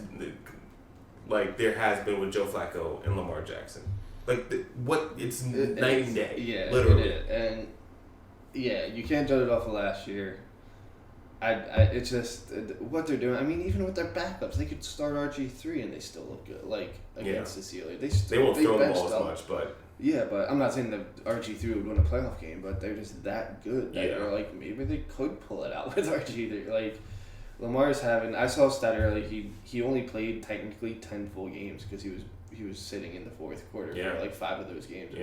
like there has been with Joe Flacco and Lamar Jackson. It's night and day. Yeah, literally. And you can't judge it off of last year. It's just what they're doing. I mean, even with their backups, they could start RG3 and they still look good. Like against the Steelers, they won't throw the ball as much, but but I'm not saying that RG3 would win a playoff game, but they're just that good. They're like maybe they could pull it out with RG3. Like Lamar's having. I saw a stat earlier. He only played technically 10 full games because he was sitting in the fourth quarter for 5 of those games.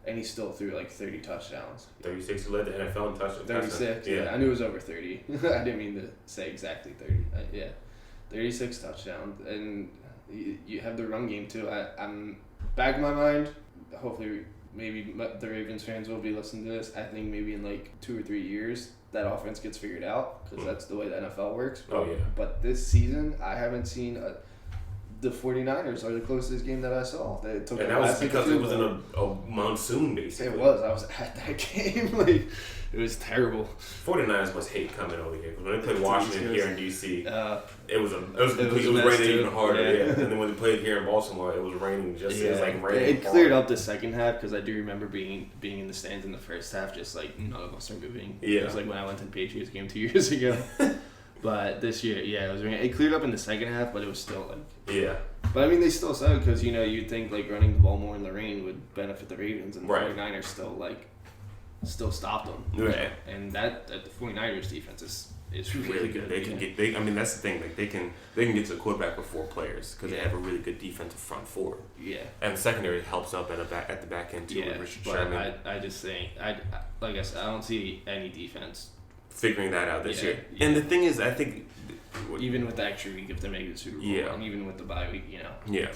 And he still threw 30 touchdowns. 36. He led the NFL in touchdowns. 36. Yeah, I knew it was over 30. I didn't mean to say exactly 30. 36 touchdowns, and you have the run game too. I'm back in my mind. Hopefully, maybe the Ravens fans will be listening to this. I think maybe in like 2 or 3 years that offense gets figured out because that's the way the NFL works. But this season, I haven't seen the 49ers are the closest game that I saw. They took and that was because it was in a monsoon, basically. It was. I was at that game. Like, it was terrible. 49ers must hate coming over here because when they played Washington here in DC, it was raining even harder. Yeah. And then when they played here in Baltimore, it was raining just it was like raining. It cleared up the second half because I do remember being in the stands in the first half, just like none of us are moving. Yeah. It was like when I went to the Patriots game 2 years ago. But this year, it was raining. It cleared up in the second half, but it was still like... Yeah. But I mean, they still said because, you'd think like running the ball more in the rain would benefit the Ravens, and the 49ers still stopped them. Right. And the 49ers defense is really good. They can get... I mean, that's the thing. Like, they can get to the quarterback with 4 players because they have a really good defensive front 4. Yeah. And the secondary helps up at the back end, too, with Richard Sherman. I just think... like I said, I don't see any defense... figuring that out this year. And the thing is, I think... Even with the extra week, if they make the Super Bowl, and even with the bye week, Yeah.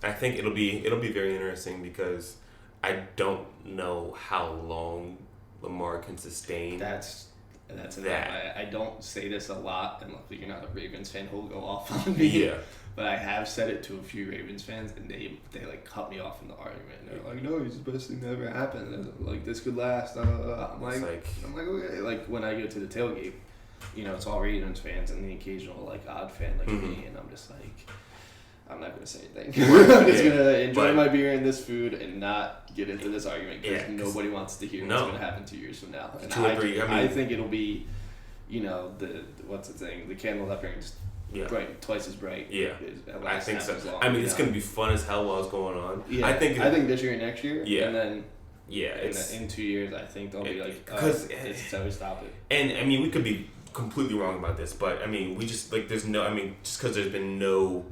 I think it'll be very interesting because I don't know how long Lamar can sustain. That's that. I don't say this a lot, and luckily you're not a Ravens fan who'll go off on me. Yeah. But I have said it to a few Ravens fans, and they like cut me off in the argument. And they're like, "No, he's the best thing that ever happened. And, like, this could last." I'm like, okay. Like when I go to the tailgate, it's all Ravens fans and the occasional like odd fan like me, and I'm just like, I'm not gonna say anything. I'm just gonna enjoy my beer and this food and not get into this argument because nobody wants to hear what's gonna happen 2 years from now. And 2 or 3. I think it'll be, the what's the thing? The candle that burns. Bright, twice as bright. Yeah, I think so. Long, I mean, it's gonna be fun as hell while it's going on. Yeah, I think this year and next year. Yeah, and then in 2 years, I think they'll be like, because so we stop it. And I mean, we could be completely wrong about this, but I mean, we just like there's no. I mean, just because there's been no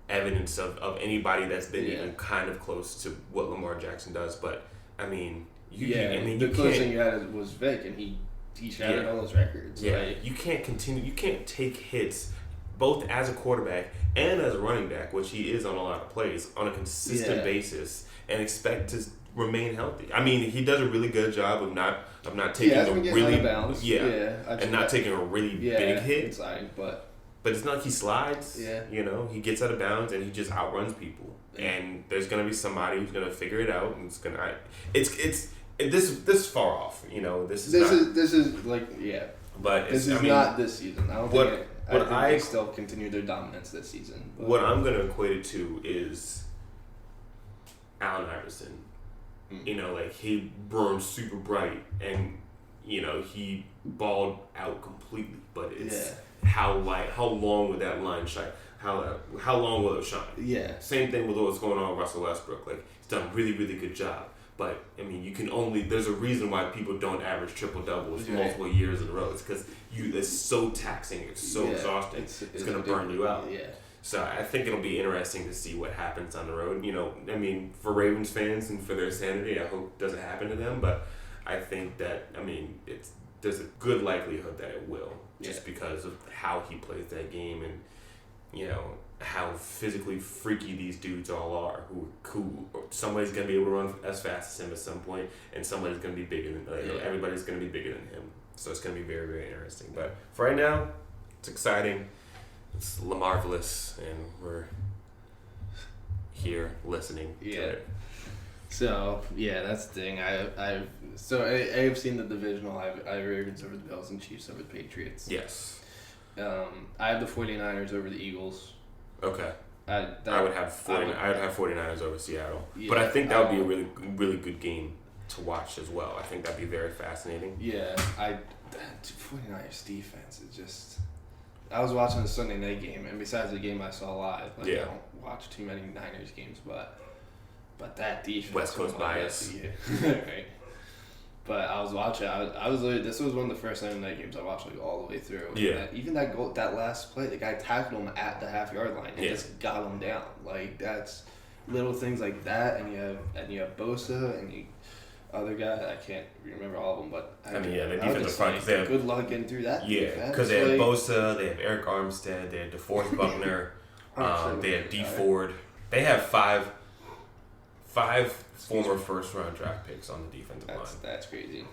evidence of anybody that's been even kind of close to what Lamar Jackson does, but I mean, the closest thing you had was Vic, and he shattered all those records. Yeah, like, you can't continue. You can't take hits. Both as a quarterback and as a running back, which he is on a lot of plays, on a consistent basis, and expect to remain healthy. I mean, he does a really good job of not taking a really not taking a really big hit. Inside, but it's not like he slides. Yeah, he gets out of bounds and he just outruns people. Yeah. And there's gonna be somebody who's gonna figure it out, and it's gonna. This far off. This is like But this is not this season. I don't think. I think they still continue their dominance this season. But what I'm going to equate it to is Allen Iverson. Like he burned super bright and, he balled out completely. But it's how long would that line shine? How long will it shine? Yeah. Same thing with what's going on with Russell Westbrook. Like he's done a really, really good job. But, I mean, there's a reason why people don't average triple-doubles multiple years in a row. It's because it's so taxing, it's so exhausting, it's going to burn you out. Yeah. So I think it'll be interesting to see what happens on the road. I mean, for Ravens fans and for their sanity, I hope it doesn't happen to them. But I think that, there's a good likelihood that it will, just because of how he plays that game and, how physically freaky these dudes all are. Who somebody's gonna be able to run as fast as him at some point, and somebody's gonna be bigger than everybody's gonna be bigger than him. So it's gonna be very, very interesting. But for right now, it's exciting. It's Lamarvelous, and we're here listening to it. So that's the thing. I have seen the divisional. I have Ravens over the Bills and Chiefs over the Patriots. Yes. I have the 49ers over the Eagles. Okay. I would have 49ers over Seattle. Yeah, but I think that would be a really, really good game to watch as well. I think that'd be very fascinating. Yeah. 49ers defense is just... I was watching the Sunday night game, and besides the game I saw live, I don't watch too many Niners games, but that defense... West Coast bias. Right. But I was watching. I was literally, this was one of the first Sunday night games I watched like all the way through. Yeah. Even that goal, that last play, the guy tackled him at the 5-yard line and just got him down. Like that's little things like that, and you have Bosa and other guy. I can't remember all of them, but the defensive front. Like, good luck getting through that. Yeah, because they have Bosa, they have Eric Armstead, they have DeForest Buckner. They have D Ford. They have five former first-round draft picks on the defensive line. That's crazy.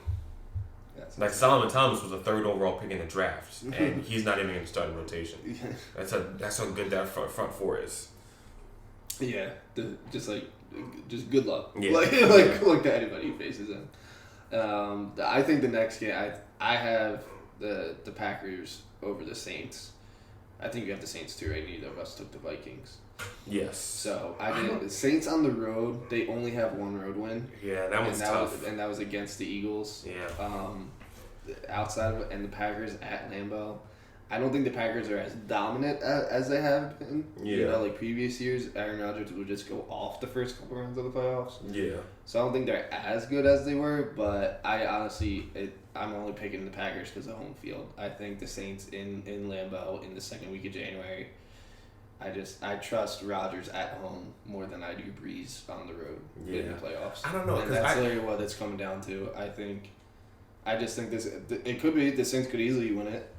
Like Solomon Thomas was a 3rd overall pick in the draft, and he's not even in the starting rotation. That's how good that front four is. Yeah, just good luck. Yeah. Good luck to anybody who faces him. I think the next game, I have the Packers over the Saints. I think you have the Saints too, right? Neither of us took the Vikings. Yes. So I did the Saints on the road. They only have one road win. Yeah, that was tough. And that was against the Eagles. Yeah. Outside of and the Packers at Lambeau. I don't think the Packers are as dominant as they have been. Yeah. You know, like previous years, Aaron Rodgers would just go off the first couple rounds of the playoffs. Yeah. So I don't think they're as good as they were, but I honestly, I'm only picking the Packers because of home field. I think the Saints in Lambeau in the second week of January, I trust Rodgers at home more than I do Breeze on the road in the playoffs. I don't know. And that's literally what it's coming down to. I just think it could be the Saints could easily win it.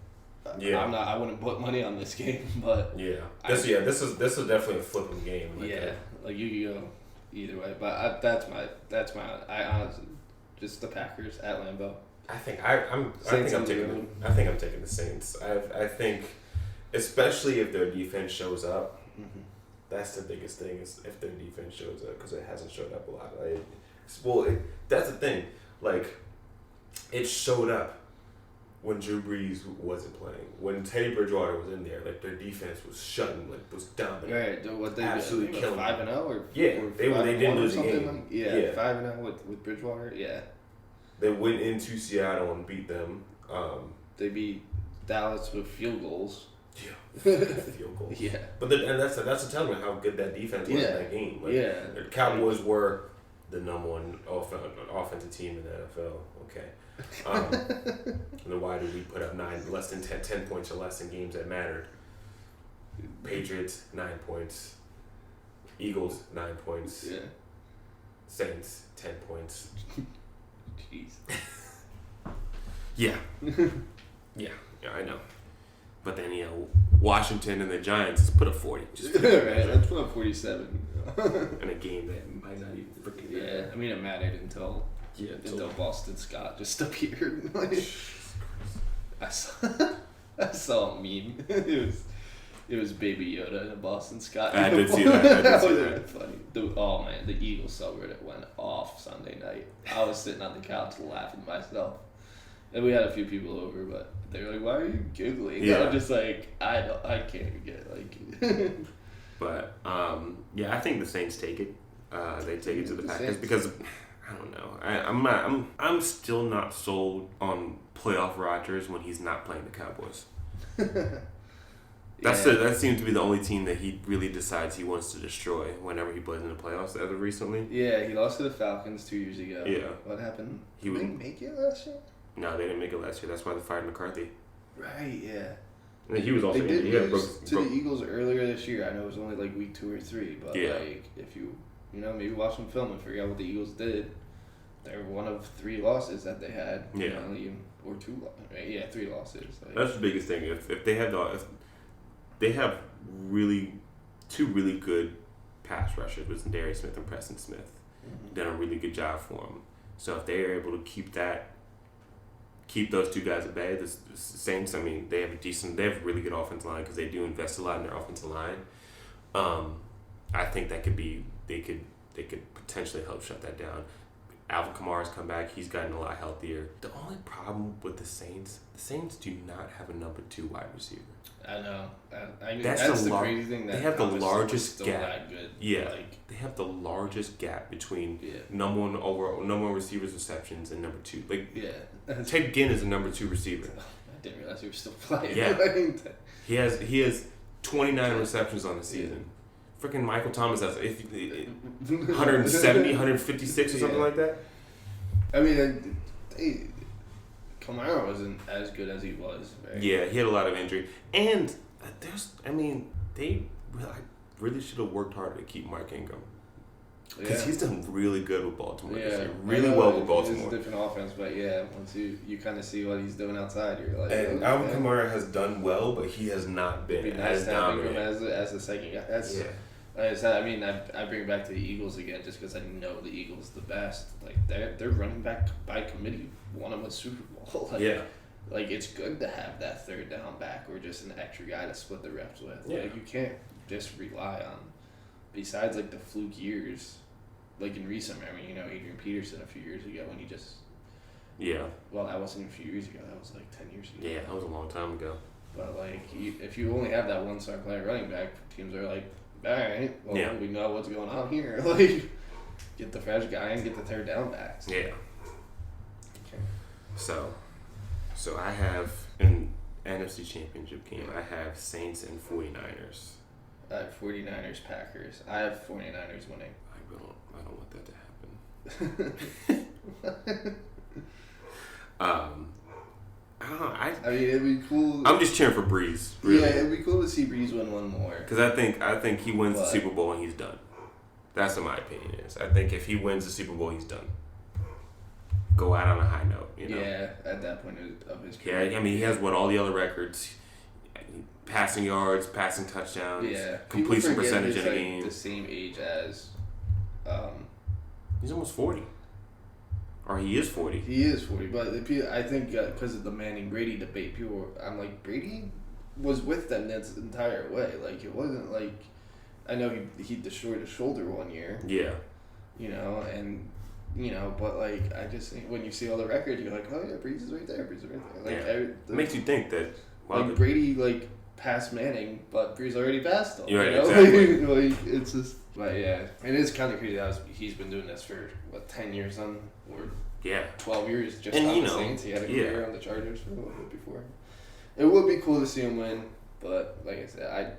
Yeah. I wouldn't put money on this game, but yeah. This is definitely a flipping game. Like you could go either way, but that's my I honestly just the Packers at Lambeau. I think I'm taking the Saints. I think especially if their defense shows up. Mm-hmm. That's the biggest thing is if their defense shows up because it hasn't showed up a lot. That's the thing. Like it showed up when Drew Brees wasn't playing. When Teddy Bridgewater was in there, like their defense was was dominant. Right, what they absolutely killing 5-0 or they didn't lose the game. Yeah, 5-0 with Bridgewater. Yeah, they went into Seattle and beat them. They beat Dallas with field goals. Yeah, field goals. Yeah, but that's a telltale how good that defense was in that game. The Cowboys were the number one offensive team in the NFL. Okay. Then why did we put up less than 10 points or less in games that mattered? Patriots 9 points, Eagles 9 points, Saints 10 points. Jeez. Yeah, I know. But then Washington and the Giants just put up 40. Just right, let's put up 47 in a game that might not even freaking matter. Yeah, I mean it mattered until Boston Scott just appeared. I saw a meme. It was Baby Yoda and a Boston Scott. I did see that. That was really funny. The Eagles subreddit went off Sunday night. I was sitting on the couch laughing to myself, and we had a few people over, but they were like, "Why are you giggling?" Yeah. I'm just like, I can't get like. But I think the Saints take it. They take it to the Packers Saints. Because. I don't know. I'm still not sold on playoff Rodgers when he's not playing the Cowboys. That seems to be the only team that he really decides he wants to destroy whenever he plays in the playoffs. As of recently. Yeah, he lost to the Falcons 2 years ago. Yeah. What happened? Did they make it last year? No, they didn't make it last year. That's why they fired McCarthy. Right. Yeah. And he was also they did lose to the Eagles earlier this year. I know it was only like week 2 or 3, but like if you maybe watch some film and figure out what the Eagles did. They're one of 3 losses that they had. Yeah. Or 2 losses. Right? Yeah, 3 losses. That's the biggest thing. If they have two really good pass rushers with Darius Smith and Preston Smith, done a really good job for them. So if they are able to keep those 2 guys at bay, the Saints, I mean, they have a really good offensive line because they do invest a lot in their offensive line. I think they could potentially help shut that down. Alvin Kamara's come back. He's gotten a lot healthier. The only problem with the Saints do not have a number 2 wide receiver. I know. That's the crazy thing. They have the largest gap. That good. Yeah, they have the largest gap between number one receivers receptions and number 2. Ted Ginn is a number 2 receiver. I didn't realize he was still playing. Yeah, he has 29 receptions on the season. Freaking Michael Thomas has 170, 156 or something like that. I mean, Kamara wasn't as good as he was. Right? Yeah, he had a lot of injury. And they really should have worked harder to keep Mark Ingram. Because he's done really good with Baltimore this year. Really well with Baltimore. It's a different offense, but once you kind of see what he's doing outside, you're like... And Alvin Kamara has done well, but he has not been as dominant. As the second guy. That's, like I said, I mean, I bring it back to the Eagles again just because I know the Eagles the best. Like, they're running back by committee. Won them a Super Bowl. Like, it's good to have that third down back or just an extra guy to split the reps with. Yeah. Like, you can't just rely on... Besides, like, the fluke years... Like in recent memory, Adrian Peterson a few years ago when he just... Yeah. Well, that wasn't a few years ago. That was like 10 years ago. Yeah, that was a long time ago. But, like, if you only have that one-star player running back, teams are like, all right, well, we know what's going on here. Like, get the fresh guy and get the third down backs. Yeah. Okay. So I have, in NFC Championship game, I have Saints and 49ers. I have 49ers, Packers. I have 49ers winning. I don't want that to happen. I mean, it'd be cool. I'm just cheering for Breeze. Really. Yeah, it'd be cool to see Breeze win one more. Because I think he wins the Super Bowl and he's done. That's what my opinion is. I think if he wins the Super Bowl, he's done. Go out on a high note, Yeah, at that point of his career. Yeah, I mean, he has all the other records. Passing yards, passing touchdowns, completion percentage in a game. The same age as... he's almost 40. Or he is 40. He is 40, but I think because of the Manning-Brady debate, I'm like, Brady was with them this entire way. Like, it wasn't like... I know he destroyed his shoulder one year. Yeah. But, like, I just think when you see all the records, you're like, oh, yeah, Breeze is right there. Like, it makes you think that... Brady, like... past Manning, but Breeze already passed him. Exactly. Like, it's just, but it is kind of crazy that he's been doing this for 10 years or 12 years just on the Saints. He had a career on the Chargers for a little bit before. It would be cool to see him win, but like I said, I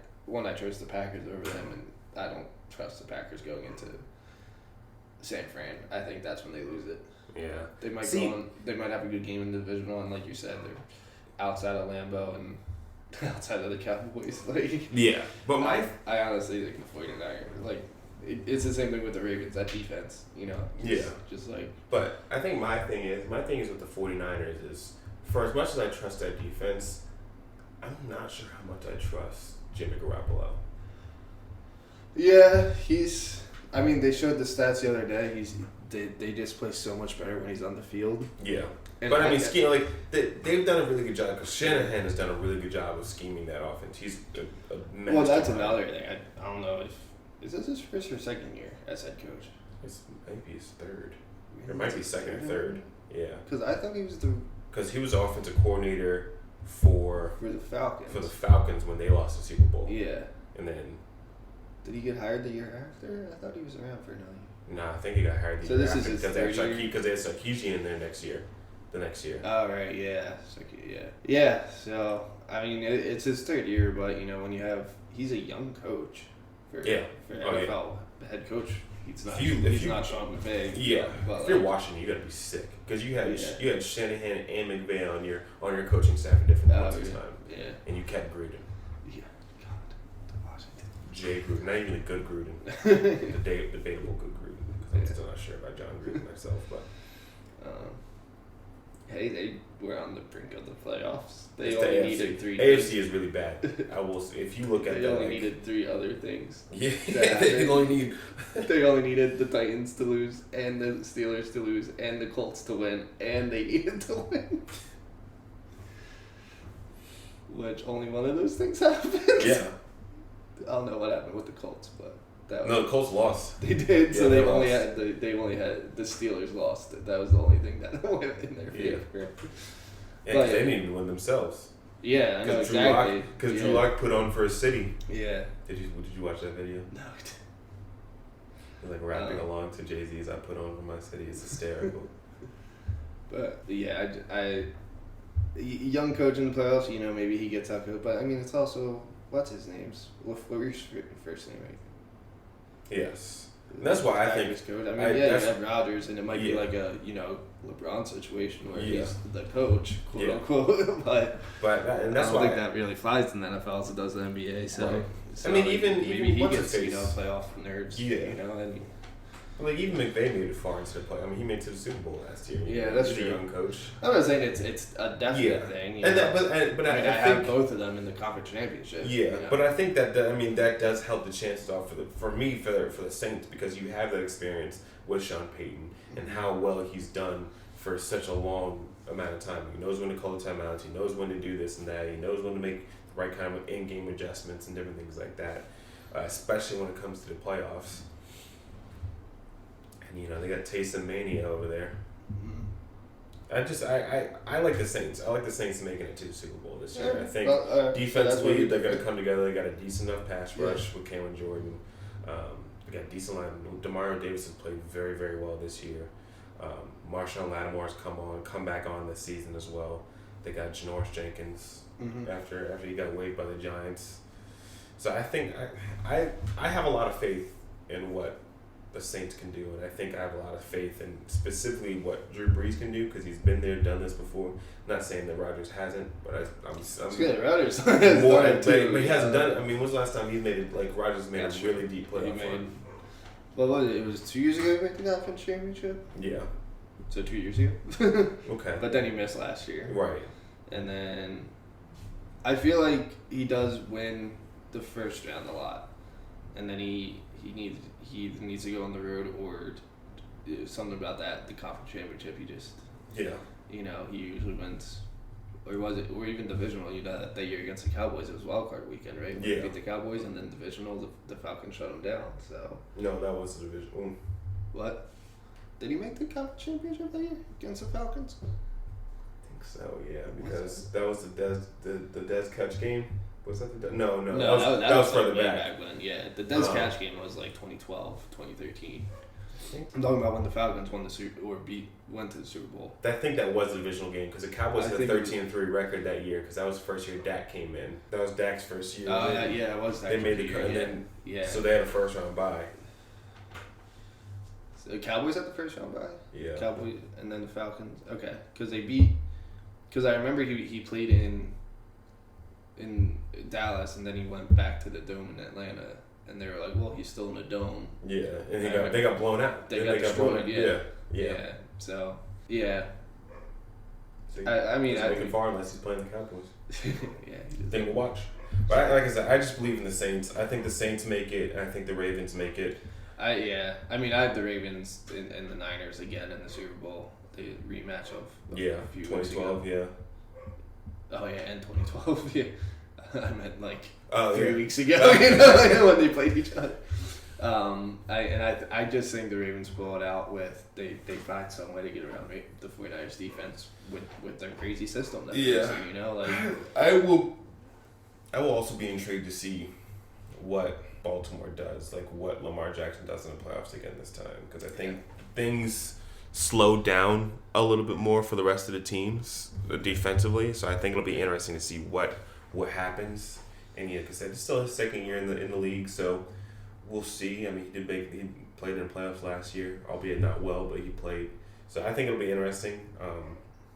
chose the Packers over them, and I don't trust the Packers going into San Fran. I think that's when they lose it. Yeah, they might go on. They might have a good game in the divisional, and like you said, they're outside of Lambeau and. Outside of the Cowboys, but I honestly think the 49ers, it's the same thing with the Ravens, that defense, just like. But I think my thing is with the 49ers is, for as much as I trust that defense, I'm not sure how much I trust Jimmy Garoppolo. Yeah, I mean, they showed the stats the other day. They just play so much better when he's on the field. Yeah. And but I mean, they've done a really good job because Shanahan has done a really good job of scheming that offense. He's a master. Well, that's another thing. I don't know is this his first or second year as head coach? It's maybe his third. It might be second or third. Yeah. Because I thought he was Because he was the offensive coordinator for the Falcons. For the Falcons when they lost the Super Bowl. Yeah. And then. Did he get hired the year after? I thought he was around for another year. Nah, I think he got hired the year after. So this is his third year? Because they had Sarkisian in there the next year. Oh, right, yeah. Yeah, so, I mean, it's his third year, but, when you have... He's a young coach for NFL head coach. He's not Sean McVay. Yeah, but if you're Washington, you got to be sick. Because you had Shanahan and McVay on your coaching staff at different points in time. Yeah. And you kept Gruden. Yeah, God, the Washington. Jay Gruden. Not even the good Gruden. the debatable good Gruden. Because I'm still not sure about John Gruden myself, but... Hey, they were on the brink of the playoffs. They only needed 3 AFC is really bad. I will say, if you look at they only needed 3 other things. Yeah, they only needed the Titans to lose, and the Steelers to lose, and the Colts to win, and they needed to win. Which only one of those things happened. Yeah. I don't know what happened with the Colts, but the Colts lost. They did, so they only had the Steelers lost. That was the only thing that went in their favor. Yeah, because they didn't even win themselves. Yeah, I know exactly. Because Drew Lock put on for a city. Yeah. Did you watch that video? No, I didn't. You're like rapping along to Jay-Z's "I Put On for My City." It's hysterical. But yeah, I young coach in the playoffs. Maybe he gets out good, but I mean, it's also what's his name's what was your first name? Right? Yes. That's why I think. Coach. I mean, you have Rodgers, and it might be like a LeBron situation where he's the coach, quote unquote. But that's I don't think that really flies in the NFL as it does the NBA. So, I mean, even maybe he what's gets his face? Playoff nerves. Yeah. Like, even McVay made it far into the play. I mean, he made it to the Super Bowl last year. Yeah, that's He's true. a young coach. I'm not saying it's a definite thing. And that, but I think have both of them in the conference championship. Yeah, you know? but I think that that does help the chances off for the Saints, because you have that experience with Sean Payton and how well he's done for such a long amount of time. He knows when to call the timeouts. He knows when to do this and that. He knows when to make the right kind of in-game adjustments and different things like that, especially when it comes to the playoffs. And they got Taysom Mania over there. I like the Saints. I like the Saints making it to the Super Bowl this year. I think defensively they're going to come together. They got a decent enough pass rush with Cameron Jordan. They got a decent line. Demario Davis has played very, very well this year. Marshawn Lattimore's come back on this season as well. They got Janoris Jenkins after he got waived by the Giants. So I think I have a lot of faith in what the Saints can do, and I think I have a lot of faith in specifically what Drew Brees can do, because he's been there, done this before. I'm not saying that Rodgers hasn't, but I'm it's good. Rodgers has more, done it too, but he hasn't done it. I mean, when's the last time he made it? Like, Rodgers made a really deep playoff run. What was it? It was 2 years ago he made the conference championship? Yeah. So 2 years ago. Okay. But then he missed last year. Right. And then I feel like he does win the first round a lot. And then he needs to go on the road, or something about that. The conference championship, he usually wins, or even divisional. That year against the Cowboys, it was wild card weekend, right? Yeah. He beat the Cowboys, and then divisional, the Falcons shut him down. So no, that was the divisional. What? Did he make the conference championship that year against the Falcons? I think so, yeah, because that was the Dez catch game. Was that the no? That was further back when. Yeah, the Dez catch game was like 2012, 2013. I'm talking about when the Falcons went to the Super Bowl. I think that was the divisional game, because the Cowboys had a 13-3 record that year, because that was the first year Dak came in. That was Dak's first year. It was Dak's They made the cut, so they had a first round bye. So the Cowboys had the first round bye. Yeah. Cowboys, and then the Falcons. Okay, because I remember he played in Dallas, and then he went back to the Dome in Atlanta, and they were like, well, he's still in the Dome. Yeah, and they got blown out. They got destroyed, yeah. So, yeah. So I mean, he's making far unless he's playing the Cowboys. Yeah. Then we'll watch. But like I said, I just believe in the Saints. I think the Saints make it, and I think the Ravens make it. I have the Ravens and the Niners again in the Super Bowl. The rematch of a few 2012, weeks ago. Oh yeah, and 2012. Yeah, I meant like 3 weeks ago. When they played each other. I just think the Ravens pull it out with they find some way to get around the 49ers defense with their crazy system. I will also be intrigued to see what Baltimore does, like what Lamar Jackson does in the playoffs again this time, because I think things slowed down a little bit more for the rest of the teams defensively. So I think it'll be interesting to see what happens. And because it's still his second year in the league, so we'll see. I mean, he played in the playoffs last year, albeit not well, but he played. So I think it'll be interesting.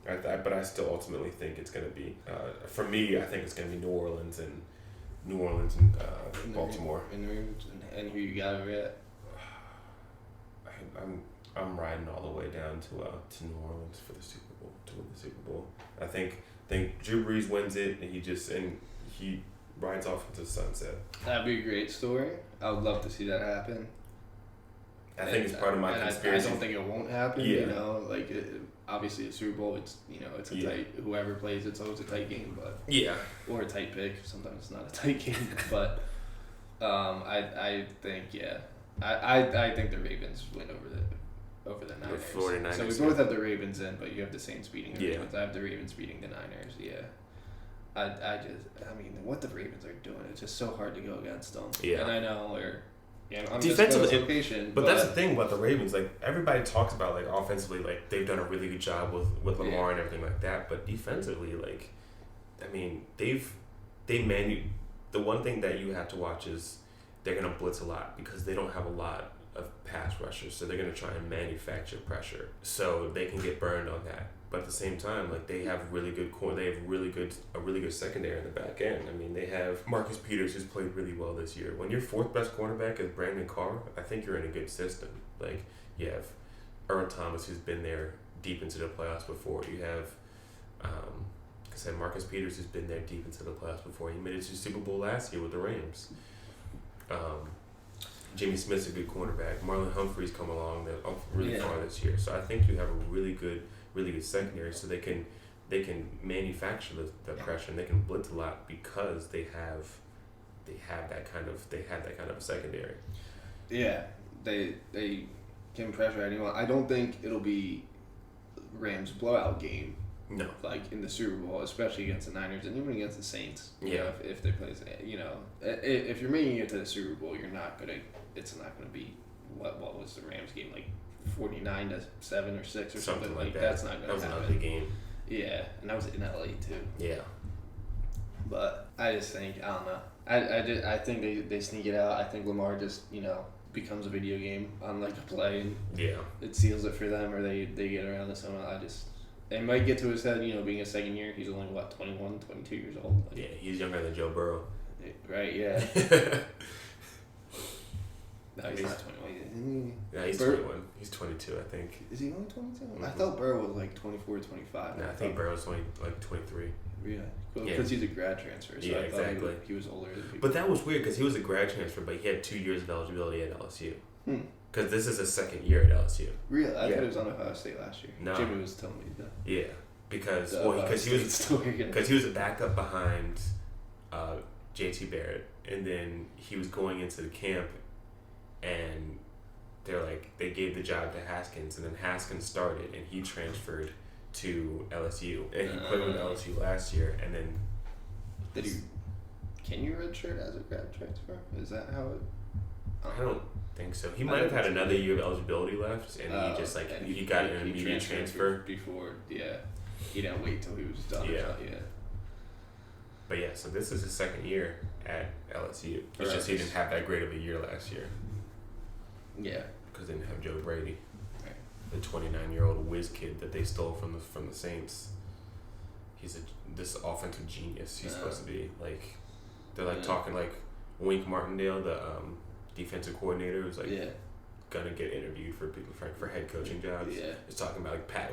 But I still ultimately think it's going to be, for me, I think it's going to be New Orleans and Baltimore. And who you got over at? I'm riding all the way down to New Orleans for the Super Bowl, to win the Super Bowl. I think Drew Brees wins it, and he rides off into the sunset. That'd be a great story. I would love to see that happen. I think it's part of my conspiracy. I don't think it won't happen. Yeah. Obviously a Super Bowl, it's a tight. Whoever plays, it's always a tight game, but or a tight pick. Sometimes it's not a tight game, but I think I think the Ravens win over the Niners. The 49ers. So we both have the Ravens in, but you have the Saints beating the Ravens. I have the Ravens beating the Niners. Yeah. I mean, what the Ravens are doing, it's just so hard to go against them. Yeah. And I know I'm defensively, but that's the thing about the Ravens. Like, everybody talks about, like, offensively, like, they've done a really good job with Lamar and everything like that. But defensively, like, I mean, the one thing that you have to watch is they're gonna blitz a lot because they don't have a lot of pass rushers, so they're gonna try and manufacture pressure so they can get burned on that. But at the same time, like, they have a really good secondary in the back end. I mean, they have Marcus Peters, who's played really well this year. When your fourth best cornerback is Brandon Carr, I think you're in a good system. Like, you have Earl Thomas, who's been there deep into the playoffs before. You have, like I said, Marcus Peters, who's been there deep into the playoffs before. He made it to the Super Bowl last year with the Rams. Jimmy Smith's a good cornerback. Marlon Humphrey's come along really far this year. So I think you have a really good secondary. So they can manufacture the pressure and they can blitz a lot because they have that kind of a secondary. Yeah, they can pressure anyone. I don't think it'll be Rams blowout game. No, like in the Super Bowl, especially against the Niners and even against the Saints. Yeah, you know, if they play, if you're making it to the Super Bowl, it's not gonna be what was the Rams game, like 49-7 or 6 or something like that. That's not gonna happen. That was another game. Yeah, and that was in LA too. Yeah, but I just think I don't know. I think they sneak it out. I think Lamar just becomes a video game on like a play and it seals it for them, or they get around this one. It might get to his head, being a second year. He's only, 21, 22 years old. Yeah, he's younger than Joe Burrow. Right, yeah. No, he's not 21. Yeah, he's 21. He's 22, I think. Is he only 22? Mm-hmm. I thought Burrow was 24 or 25. No, I think Burrow's only 23. Yeah, because he's a grad transfer. So yeah, exactly. He was older than people. But that was weird because he was a grad transfer, but he had 2 years of eligibility at LSU. Because this is his second year at LSU. Really? I thought he was on Ohio State last year. No. Jimmy was telling me that. Yeah, because he was a backup behind J.T. Barrett, and then he was going into the camp, and they gave the job to Haskins, and then Haskins started, and he transferred to LSU, and he played with LSU last year, and then can you redshirt as a grad transfer? Is that how it? I don't think so. He might have had another year of eligibility left, and he just he got an immediate transfer before. Yeah, he didn't wait till he was done. Yeah. But yeah, so this is his second year at LSU. It's just he didn't have that great of a year last year. Yeah, because they didn't have Joe Brady, the 29-year-old whiz kid that they stole from the Saints. He's this offensive genius. He's supposed to be they're talking Wink Martindale, the defensive coordinator, who's gonna get interviewed for people for head coaching jobs. Yeah, he's talking about Pat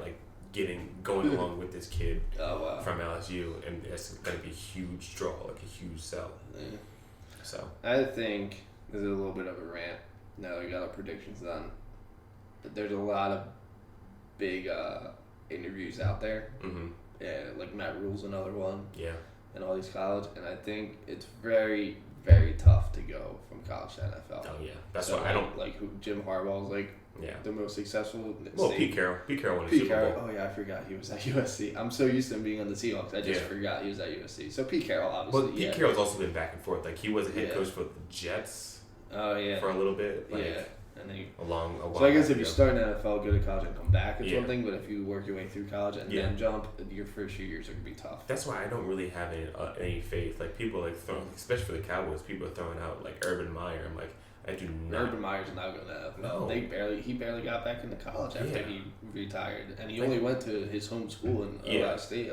going along with this kid from LSU, and it's gonna be a huge draw, a huge sell. Yeah. So I think this is a little bit of a rant. Now we got our predictions done. But there's a lot of big interviews out there. Mm-hmm. Yeah, Matt Rule's another one. Yeah. And all these college, and I think it's very, very tough to go from college to NFL. Oh yeah, that's why I don't who Jim Harbaugh's the most successful. Well, Pete Carroll won the Super Bowl. Oh yeah, I forgot he was at USC. I'm so used to him being on the Seahawks, I just forgot he was at USC. So Pete Carroll, obviously. Well, Pete Carroll's also been back and forth. He was a head coach for the Jets. Oh yeah. For a little bit. And then a while. So I guess if you start in NFL, go to college and come back, it's one thing. But if you work your way through college and then jump, your first few years are gonna be tough. That's why I don't really have any faith. People throwing, especially for the Cowboys, people are throwing out Urban Meyer. I'm I do not. Urban Meyer's not going to NFL. No. He barely got back into college after he retired, and he only went to his home school in Ohio State.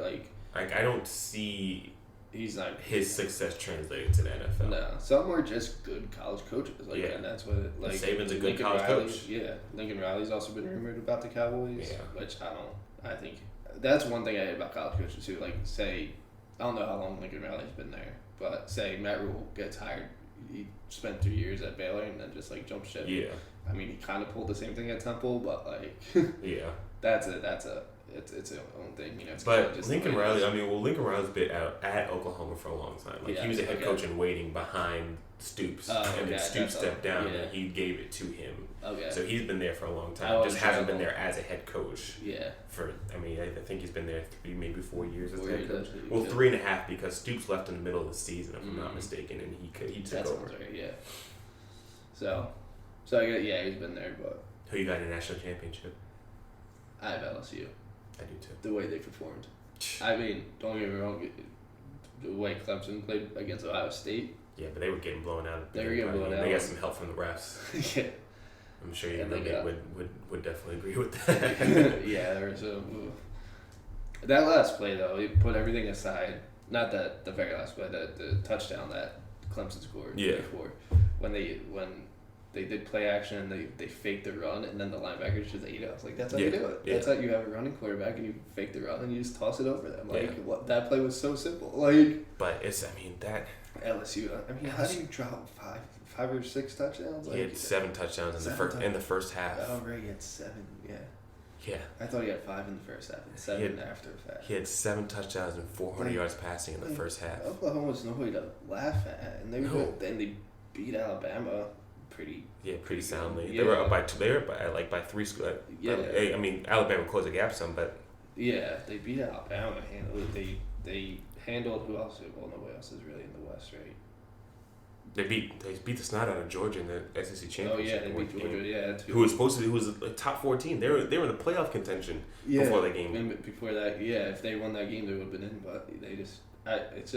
I don't see. He's not his success translated to the NFL. No, some are just good college coaches. And that's what Saban's a good college coach. Yeah, Lincoln Riley's also been rumored about the Cowboys. Yeah. Which I think that's one thing I hate about college coaches too. Say, I don't know how long Lincoln Riley's been there, but say Matt Rule gets hired, he spent 3 years at Baylor and then just jumped ship. Yeah. I mean, he kind of pulled the same thing at Temple, but yeah, that's its own thing, But Lincoln Riley, Lincoln Riley's been out at Oklahoma for a long time. He was a head coach in waiting behind Stoops, and then Stoops stepped down, and he gave it to him. Okay. So he's been there for a long time. Just hasn't been there as a head coach. Yeah. I think he's been there maybe 4 years as a head coach. Well, 3.5 because Stoops left in the middle of the season, if I'm not mistaken, and he took over. Right, yeah. So I guess he's been there, but who you got in the national championship? I have LSU. I do too. The way they performed. I mean, don't get me wrong. The way Clemson played against Ohio State. Yeah, but they were getting blown out. They got some help from the refs. Yeah. I'm sure you would definitely agree with that. Yeah, there was that last play though. He put everything aside. Not that the very last play, the touchdown that Clemson scored before when they did play action and they faked the run and then the linebackers just ate it. I was like, that's how you do it. That's how you have a running quarterback and you fake the run and you just toss it over them. Like that play was so simple. Like, but it's that LSU. How do you drop five or six touchdowns? He had 7 touchdowns in the first half. Oh, right, he had 7. Yeah. Yeah. I thought he had 5 in the first half and 7 after the fact. He had 7 touchdowns and 400 yards passing in the first half. Oklahoma was nobody to laugh at, and they beat Alabama pretty soundly. Yeah. They were up by 2. They were by 3 scores. Alabama closed the gap some, but they beat Alabama handily. They handled who else? Well, nobody else is really in the West, right? They beat the snot out of Georgia in the SEC championship. Oh yeah, they beat Georgia. Yeah, that's who was a top 4 team. They were in the playoff contention before that game. And before that, if they won that game, they would have been in. But they just. It's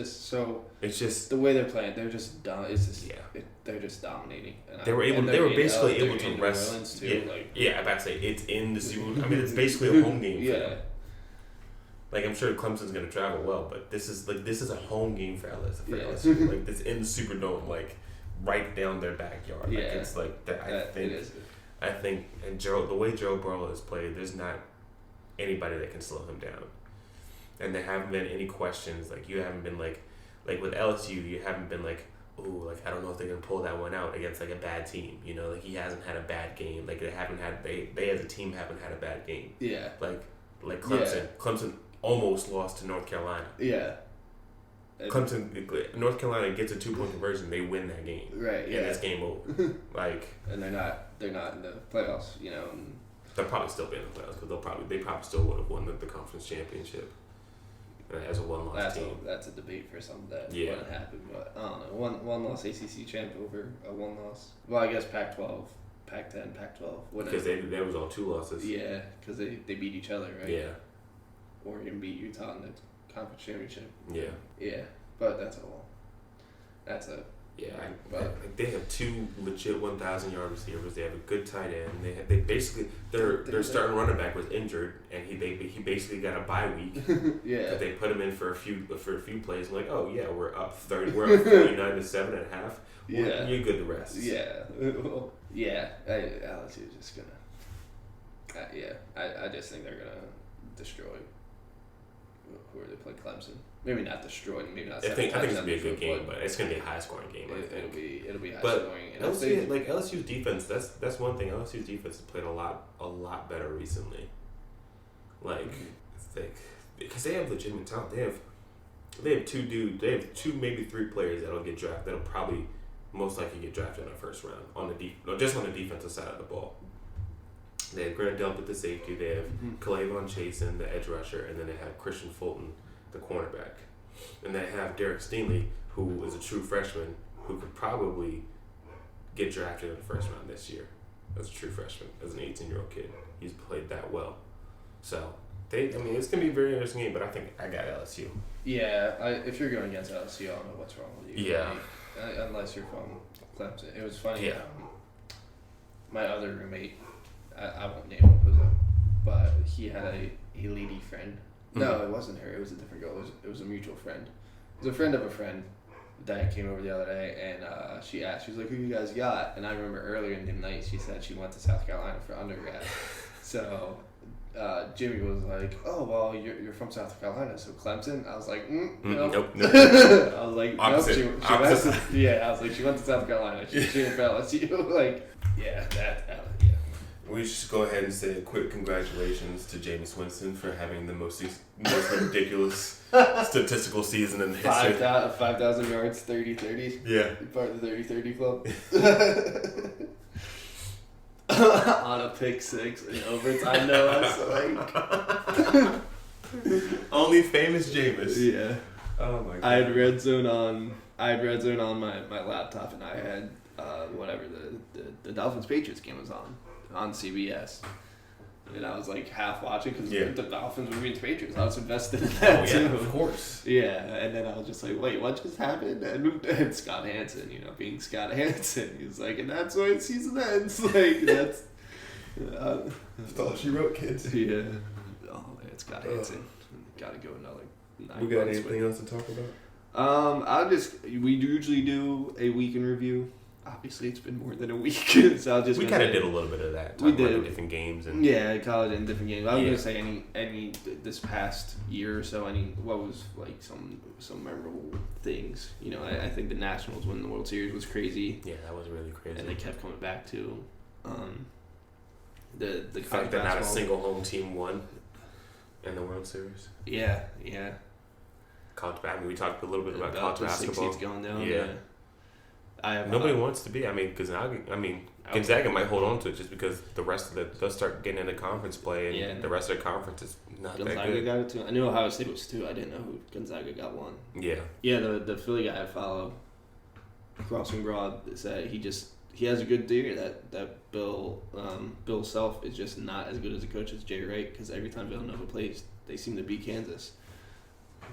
just the way they're playing. They're just they're just dominating. And they were basically able to rest. I'm about to say it's in the Super. It's basically a home game. For them. Like, I'm sure Clemson's gonna travel well, but this is a home game for LSU. Like, it's in the Superdome, like right down their backyard. Like, it's like that. I think, and the way Joe Burrow has played, there's not anybody that can slow him down. And there haven't been any questions. Like, you haven't been like with LSU, you haven't been like, ooh, like I don't know if they're gonna pull that one out against like a bad team. You know, like he hasn't had a bad game. Like they as a team haven't had a bad game. Yeah. Like Clemson. Clemson almost lost to North Carolina. Yeah. North Carolina gets a 2-point conversion, they win that game. Right. Yeah. And it's game over. And they're not in the playoffs, you know. And they'll probably still be in the playoffs because they probably still would have won the conference championship as a 1-loss team. That's a debate for something that wouldn't happen, but I don't know. One-loss ACC champ over a 1-loss. Well, I guess Pac-12, Pac-10, Pac-12. Because they was all 2 losses. Yeah, because they beat each other, right? Yeah. Oregon beat Utah in the conference championship. Yeah. Yeah, but that's a. Yeah, they have 2 legit 1,000-yard receivers. They have a good tight end. They basically their starting running back was injured, and he basically got a bye week. Yeah. But they put him in for a few plays. Like, oh yeah, we're up 39-7 at half. Yeah, you're good the rest. Yeah, LSU is just gonna. I just think they're gonna destroy. Who are they playing? Clemson. Maybe not destroying. Maybe not. I think it's gonna be a good game, but it's gonna be a high scoring game. It'll be high scoring. But LSU's defense. That's one thing. LSU's defense has played a lot better recently. Like, because they have legitimate talent. They have 2 maybe 3 players that'll get drafted. That'll probably most likely get drafted in the first round just on the defensive side of the ball. They have Grant Delpit, the safety. They have K'Lavon Chasen, the edge rusher, and then they have Christian Fulton, the cornerback. And they have Derek Stingley, who is a true freshman, who could probably get drafted in the first round this year as a true freshman, as an 18-year-old kid. He's played that well. So, it's going to be a very interesting game, but I think I got LSU. Yeah, if you're going against LSU, I don't know what's wrong with you. Yeah. Unless you're from Clemson. It was funny. Yeah. My other roommate, I won't name him, but he had a lady friend. No, it wasn't her. It was a different girl. It was a mutual friend. It was a friend of a friend that came over the other day, and she asked, she was like, who you guys got? And I remember earlier in the night, she said she went to South Carolina for undergrad. So Jimmy was like, oh, well, you're from South Carolina, so Clemson? I was like, nope. Nope. I was like, opposite. Nope. She went to, I was like, she went to South Carolina. She went for LSU. Like, yeah. We should go ahead and say a quick congratulations to Jameis Winston for having the most ridiculous statistical season in the history. 5,000 yards, 30-30. Yeah. Part of the 30-30 club. On a pick 6 in overtime, no, I was like. Only famous Jameis. Yeah. Oh my god. I had red zone on my laptop, and I had whatever the Dolphins Patriots game was on CBS. And I was like half watching because the Dolphins were beating the Patriots. I was invested in that too. Of course. Yeah, and then I was just like, wait, what just happened? And Scott Hansen, being Scott Hansen, he was like, and that's why the season ends. Like, that's... That's all she wrote, kids. Yeah. Oh, man, it's Scott Hansen. Got to go another 9 months. We got anything else to talk about? We usually do a week in review. Obviously, it's been more than a week, so I'll just. We kind of did a little bit of that. We did about the different games and. Yeah, college and different games. I was gonna say any this past year or so. What was like some memorable things. You know, I think the Nationals winning the World Series was crazy. Yeah, that was really crazy. And they kept coming back to. The fact that not a single home team won in the World Series. Yeah. College basketball. We talked a little bit about college basketball. 6 seeds going down. Yeah. Nobody wants to be. Gonzaga might hold on to it just because the rest of they'll start getting into conference play, and the rest of the conference is not Gonzaga that good. got it too. I knew Ohio State was 2. I didn't know who Gonzaga got 1. Yeah. Yeah, the Philly guy I follow, Crossing Broad, said he has a good theory that Bill Self is just not as good as a coach as Jay Wright, because every time Villanova plays, they seem to beat Kansas.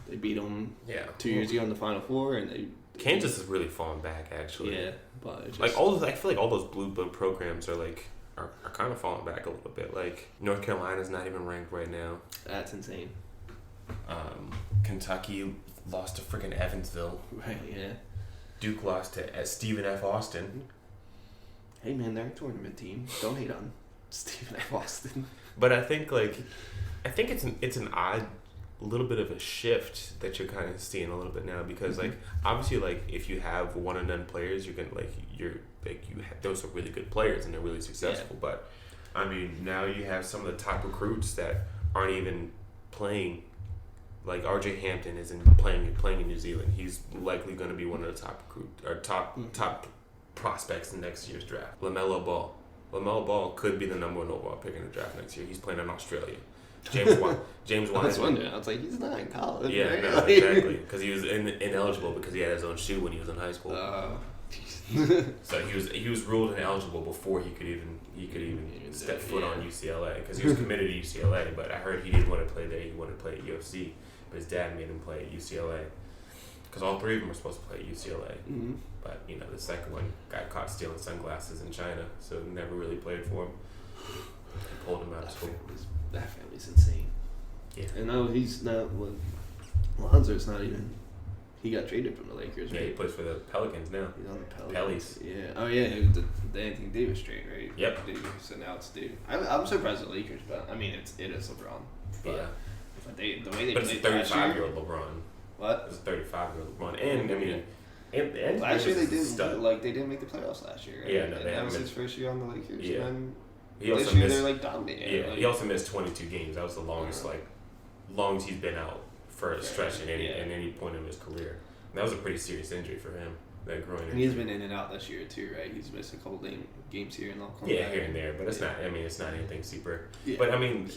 They beat them 2 years ago in the Final Four, and Kansas is really falling back, actually. Yeah, but just, I feel like all those blue blood programs are kind of falling back a little bit. Like North Carolina's not even ranked right now. That's insane. Kentucky lost to freaking Evansville. Right. Yeah. Duke lost to Stephen F. Austin. Hey man, they're a tournament team. Don't hate on Stephen F. Austin. But I think it's an odd little bit of a shift that you're kind of seeing a little bit now, because obviously if you have one and done players, you're gonna those are really good players and they're really successful. Yeah. But I mean, now you have some of the top recruits that aren't even playing. Like RJ Hampton isn't playing in New Zealand. He's likely going to be one of the top prospects in next year's draft. LaMelo Ball could be the number 1 overall pick in the draft next year. He's playing in Australia. James Wiseman. I was wondering. I was like, he's not in college. Yeah, right? No, exactly. Because he was ineligible because he had his own shoe when he was in high school. So he was ruled ineligible before he could even step foot on UCLA, because he was committed to UCLA. But I heard he didn't want to play there. He wanted to play at USC. But his dad made him play at UCLA, because all 3 of them were supposed to play at UCLA. Mm-hmm. But the second one got caught stealing sunglasses in China, so never really played for him. They pulled him out of school. That family's insane. Yeah. And now he's not. Lonzo's not even. He got traded from the Lakers, right? Yeah, he plays for the Pelicans now. He's on the Pelicans. Pellies. Yeah. Oh yeah, the Anthony Davis trade, right? Yep. So now it's dude. I'm surprised the Lakers, but I mean it is LeBron. But, yeah. But the way they. But it's a 35-year-old LeBron. What? It's a 35-year-old LeBron, and I mean. And last year they didn't make the playoffs last year, right? Yeah, no, and that was his first year on the Lakers. Yeah. And he also this year missed, they're dominating. Yeah, he also missed 22 games. That was the longest longest he's been out for a stretch in any point in his career. And that was a pretty serious injury for him. That groin injury. And he's been in and out this year too, right? He's missed a couple games here and all. Yeah, here and there, but it's not. I mean, it's not anything super. Yeah. But I mean,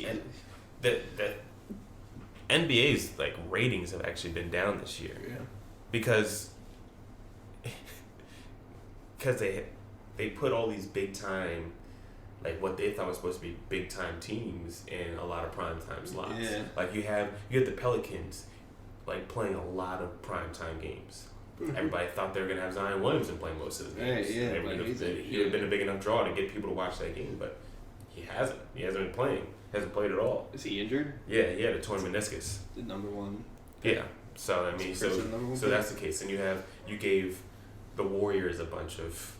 the NBA's ratings have actually been down this year. Yeah. Because they put all these big time, what they thought was supposed to be big time teams in a lot of prime time slots. Yeah. You have the Pelicans playing a lot of prime time games. Mm-hmm. Everybody thought they were gonna have Zion Williamson playing most of the games. Yeah, he would have been a big enough draw to get people to watch that game, but he hasn't. He hasn't been playing. Hasn't played at all. Is he injured? Yeah, he had a torn meniscus. The number 1. Yeah. So I mean, so that's the case, and you gave the Warriors a bunch of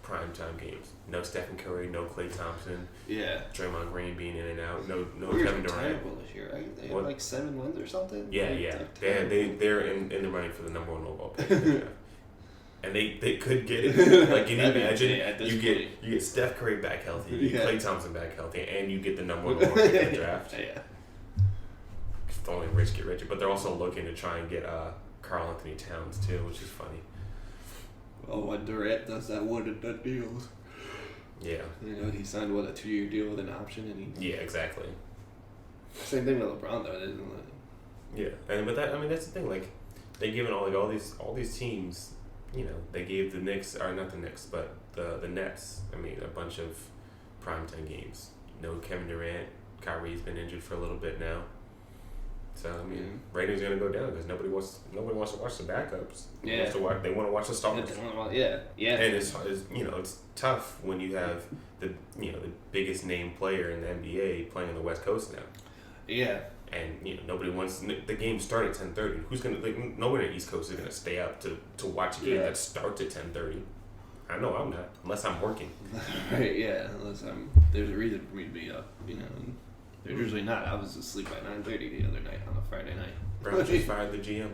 primetime games. No Stephen Curry, no Klay Thompson. Yeah. Draymond Green being in and out. No Kevin Durant. Terrible this year, right? They had 7 wins or something. Yeah. They're in the running for the number 1 overall pick in the draft. And they could get it. Can you imagine? You get Steph Curry back healthy, you get Klay Thompson back healthy, and you get the number 1 overall pick in the draft. Yeah. It's only rich get richer, but they're also looking to try and get Karl Anthony Towns too, which is funny. Oh, when Durant does that one and done deals. Yeah. He signed a 2-year deal with an option, and Yeah, exactly. Same thing with LeBron though, isn't it? Yeah, and with that, I mean that's the thing. They given all these teams. They gave the Knicks, or not the Knicks, but the Nets. I mean, a bunch of primetime games. No Kevin Durant. Kyrie's been injured for a little bit now. So I mean, ratings are gonna go down because nobody wants to watch the backups. Yeah. They want to watch the stars. Yeah. And it's tough when you have the biggest name player in the NBA playing on the West Coast now. Yeah. And nobody wants the game start at 10:30. Who's gonna nobody on the East Coast is gonna stay up to watch a game that starts at 10:30. I know I'm not, unless I'm working. Right, yeah, there's a reason for me to be up, and there's usually not. I was asleep by 9:30 the other night on a Friday night. Browns just fired the GM.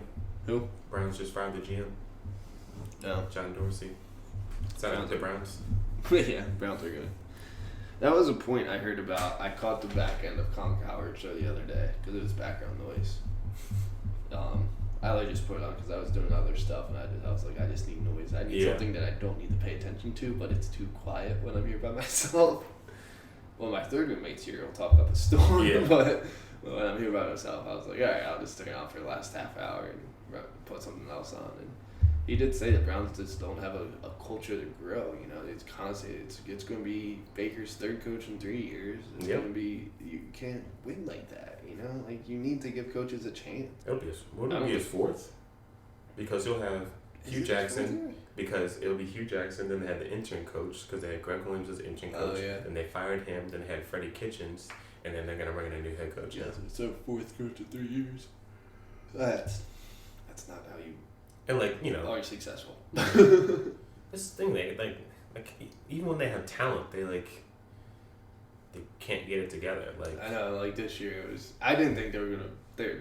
Who? Browns just fired the GM. No. John Dorsey. Sound like the Browns. Yeah, Browns are good. That was a point I heard about. I caught the back end of Colin Cowherd's show the other day because it was background noise. I just put it on because I was doing other stuff, and I was like, I just need noise. I need something that I don't need to pay attention to, but it's too quiet when I'm here by myself. Well, my third roommate's here. He'll talk up a storm, but when I'm here by myself, I was like, all right, I'll just turn it on for the last half hour and put something else on. And he did say the Browns just don't have a culture to grow. It's constantly it's going to be Baker's third coach in 3 years. It's going to be, you can't win like that. Like you need to give coaches a chance. Wouldn't it be his fourth? Because you'll have Hugh Jackson. Because it'll be Hugh Jackson. Then they had the intern coach because they had Greg Williams as intern coach. Then they fired him. Then they had Freddie Kitchens, and then they're gonna bring in a new head coach. Yeah, it's their fourth coach in 3 years. That's not how you. And are successful. This thing they like even when they have talent, they can't get it together. I know, this year it was. I didn't think they were gonna.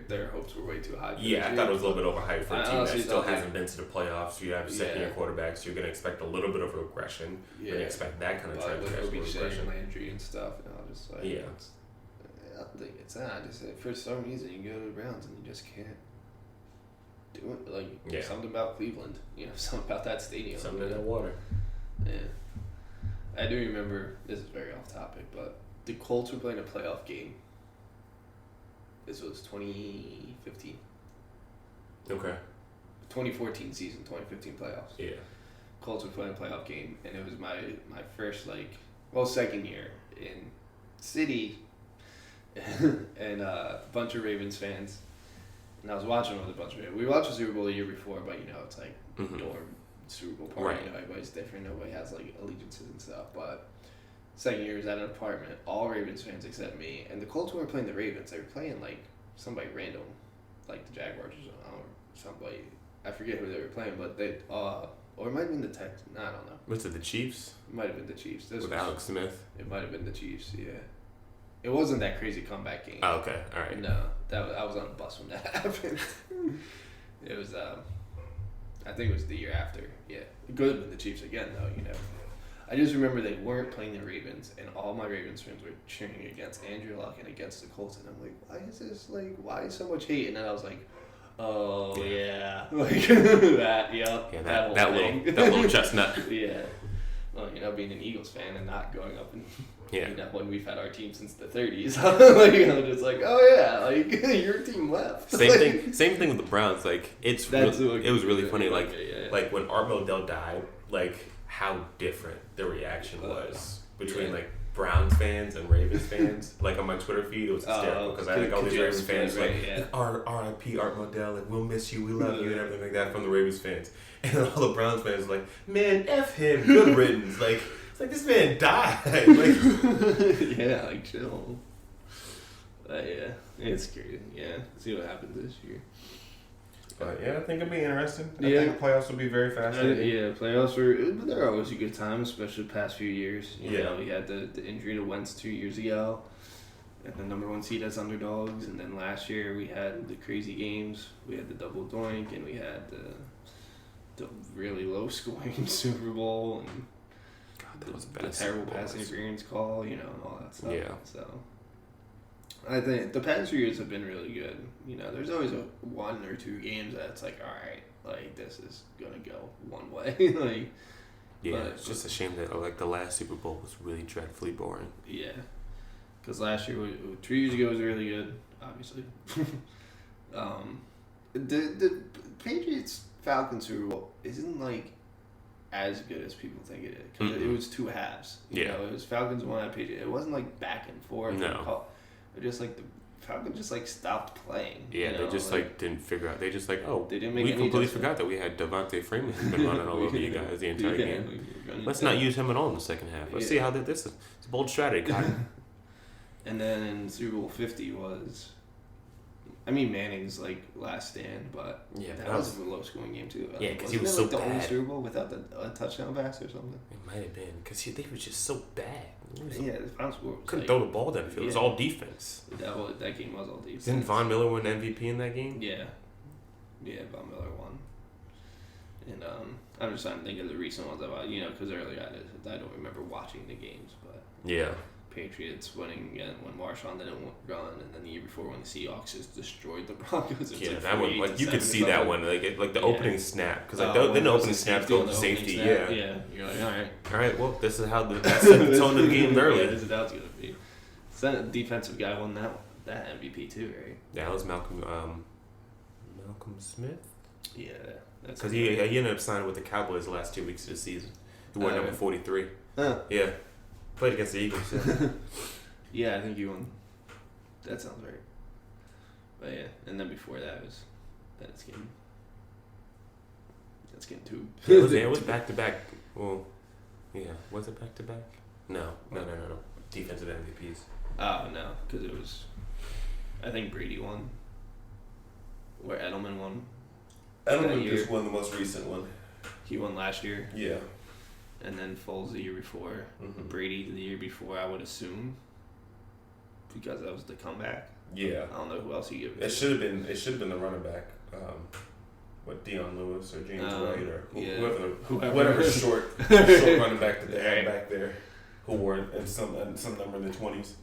Their hopes were way too high. I thought it was a little bit overhyped for a team that still hasn't been to the playoffs. You have second-year quarterbacks. You're gonna expect a little bit of regression. You're gonna expect that kind of regression. Landry and stuff, and I was just like, I don't think it's not. Just for some reason you go to the Browns and you just can't do it. Something about Cleveland. Something about that stadium. Something in that water. Yeah. I do remember, this is very off topic, but the Colts were playing a playoff game. This was 2015. Okay. 2014 season, 2015 playoffs. Yeah. Colts were playing a playoff game, and it was my first, second year in city, and a bunch of Ravens fans. And I was watching with a bunch of Ravens. We watched the Super Bowl the year before, but, it's like dorm Super Bowl party. Right. Everybody's different. Nobody has, allegiances and stuff, but... Second year was at an apartment, all Ravens fans except me, and the Colts weren't playing the Ravens. They were playing somebody random, like the Jaguars or somebody. I forget who they were playing, but they or it might have been the Texans. I don't know. Was it the Chiefs? It might have been the Chiefs. With Alex Smith. It might have been the Chiefs. Yeah, it wasn't that crazy comeback game. Oh, okay, all right. No, I was on a bus when that happened. It was I think it was the year after. Yeah, it could have been the Chiefs again though. I just remember they weren't playing the Ravens, and all my Ravens fans were cheering against Andrew Luck and against the Colts, and I'm like, why is this, why is so much hate? And then I was like, oh, yeah. That little chestnut. Yeah. Well, being an Eagles fan and not going up and, when we've had our team since the 30s, just like, oh, yeah, your team left. Same thing with the Browns. It was really funny. When Art Modell died, how different the reaction was between Browns fans and Ravens fans. On my Twitter feed, it was hysterical because I had all these Ravens fans R.I.P. Art Modell, we'll miss you, we love you, and everything like that from the Ravens fans. And then all the Browns fans were like, man, F him, good riddance. It's this man died. Chill. It's crazy. Yeah, see what happens this year. I think it'll be interesting. I think the playoffs will be very fascinating. Playoffs they're always a good time, especially the past few years. We had the injury to Wentz 2 years ago, and the number one seed as underdogs, and then last year we had the crazy games. We had the double doink, and we had the really low scoring Super Bowl, and that was the terrible passing interference call, and all that stuff. Yeah. So. I think the past few years have been really good. There's always one or two games that's all right, this is gonna go one way. It's just a shame that the last Super Bowl was really dreadfully boring. Yeah, because last year, 2 years ago was really good. Obviously, the Patriots Falcons Super Bowl isn't as good as people think it is because it was two halves. It was Falcons won at Patriots. It wasn't back and forth. No. They're just the Falcons just stopped playing. Yeah, they just didn't figure out. They just they didn't make we completely forgot that we had Devontae Freeman who's been running all over you guys the entire game. Let's not use him at all in the second half. Let's see how this is. It's a bold strategy, guy. And then Super Bowl 50 was, I mean, Manning's like last stand, but that was a low scoring game too. Yeah, because he was so bad. The only Super Bowl without a touchdown pass or something. It might have been because they were just so bad. The final score was couldn't throw the ball down the field. It was all defense. That game was all defense. Didn't Von Miller win MVP in that game? Yeah, Von Miller won. And I'm just trying to think of the recent ones about because earlier I don't remember watching the games, but Patriots winning again when Marshawn didn't run, and then the year before when the Seahawks just destroyed the Broncos. That one, like you could see that one, like the opening snap, because then the opening snap go to safety. Yeah, you're like, all right. Well, this is how that's the tone of the game early. This is how it's gonna be. So the defensive guy won that MVP too, right? Yeah, that was Malcolm Smith. Yeah, that's because he ended up signing with the Cowboys the last 2 weeks of the season. He wore number 43. Yeah. Played against the Eagles. Yeah, I think you won. That sounds right. But yeah, and then before that was that's getting too. It was back to back. Well, yeah, was it back to back? No. Defensive MVPs. Oh no, because it was. I think Brady won. Where Edelman won. Edelman just won the most recent one. He won last year. Yeah. And then Foles the year before. Mm-hmm. Brady the year before, I would assume. Because that was the comeback. Yeah. I don't know who else he gave it. It should have been the running back. Dion Lewis or James White or whoever short running back that they had back there, who wore some number in the 20s.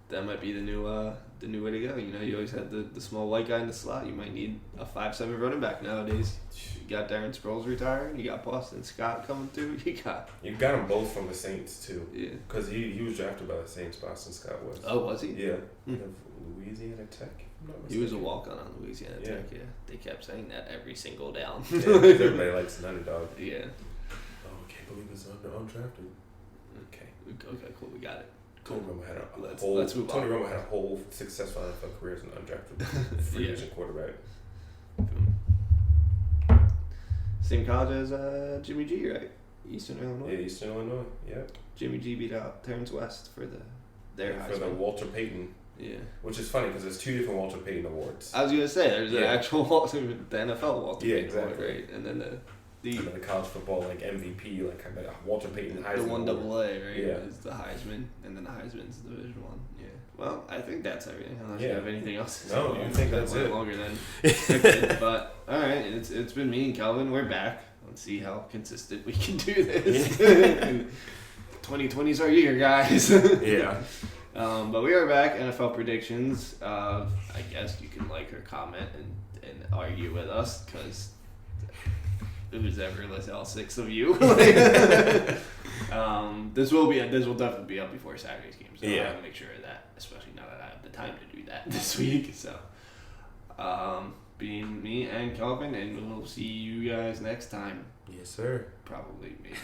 That might be the new way to go. You always had the small white guy in the slot. You might need a 5'7" running back nowadays. You got Darren Sproles retiring. You got Boston Scott coming through. You got them both from the Saints too. Yeah. Because he was drafted by the Saints. Boston Scott was. Oh, was he? Yeah. Louisiana Tech. He was a walk-on Louisiana Tech. Yeah. They kept saying that every single down. Everybody likes an underdog. Yeah. Oh, I can't believe it's undrafted. Okay, cool. We got it. Tony Romo had a whole successful NFL career as an undrafted free agent quarterback. Same college as Jimmy G, right? Eastern Illinois. Yeah, Eastern Illinois. Yeah. Jimmy G beat out Terrence West for the Walter Payton. Yeah. Which is funny because there's two different Walter Payton awards. I was gonna say there's an actual the NFL Walter Payton award, right? And then the college football MVP Walter Payton Heisman. The 1AA, right? Yeah. Is the Heisman, and then the Heisman's Division I. Yeah. Well, I think that's everything. Unless you have anything else. No, I think that's it. Longer than expected, but all right, it's been me and Kelvin. We're back. Let's see how consistent we can do this. 2020 is our year, guys. Yeah. But we are back. NFL predictions. I guess you can like or comment and argue with us because. Who's ever all 6 of you? This will definitely be up before Saturday's game, so I have to make sure of that, especially now that I have the time to do that this week. So, being me and Kelvin, and we'll see you guys next time. Yes, sir. Probably, maybe.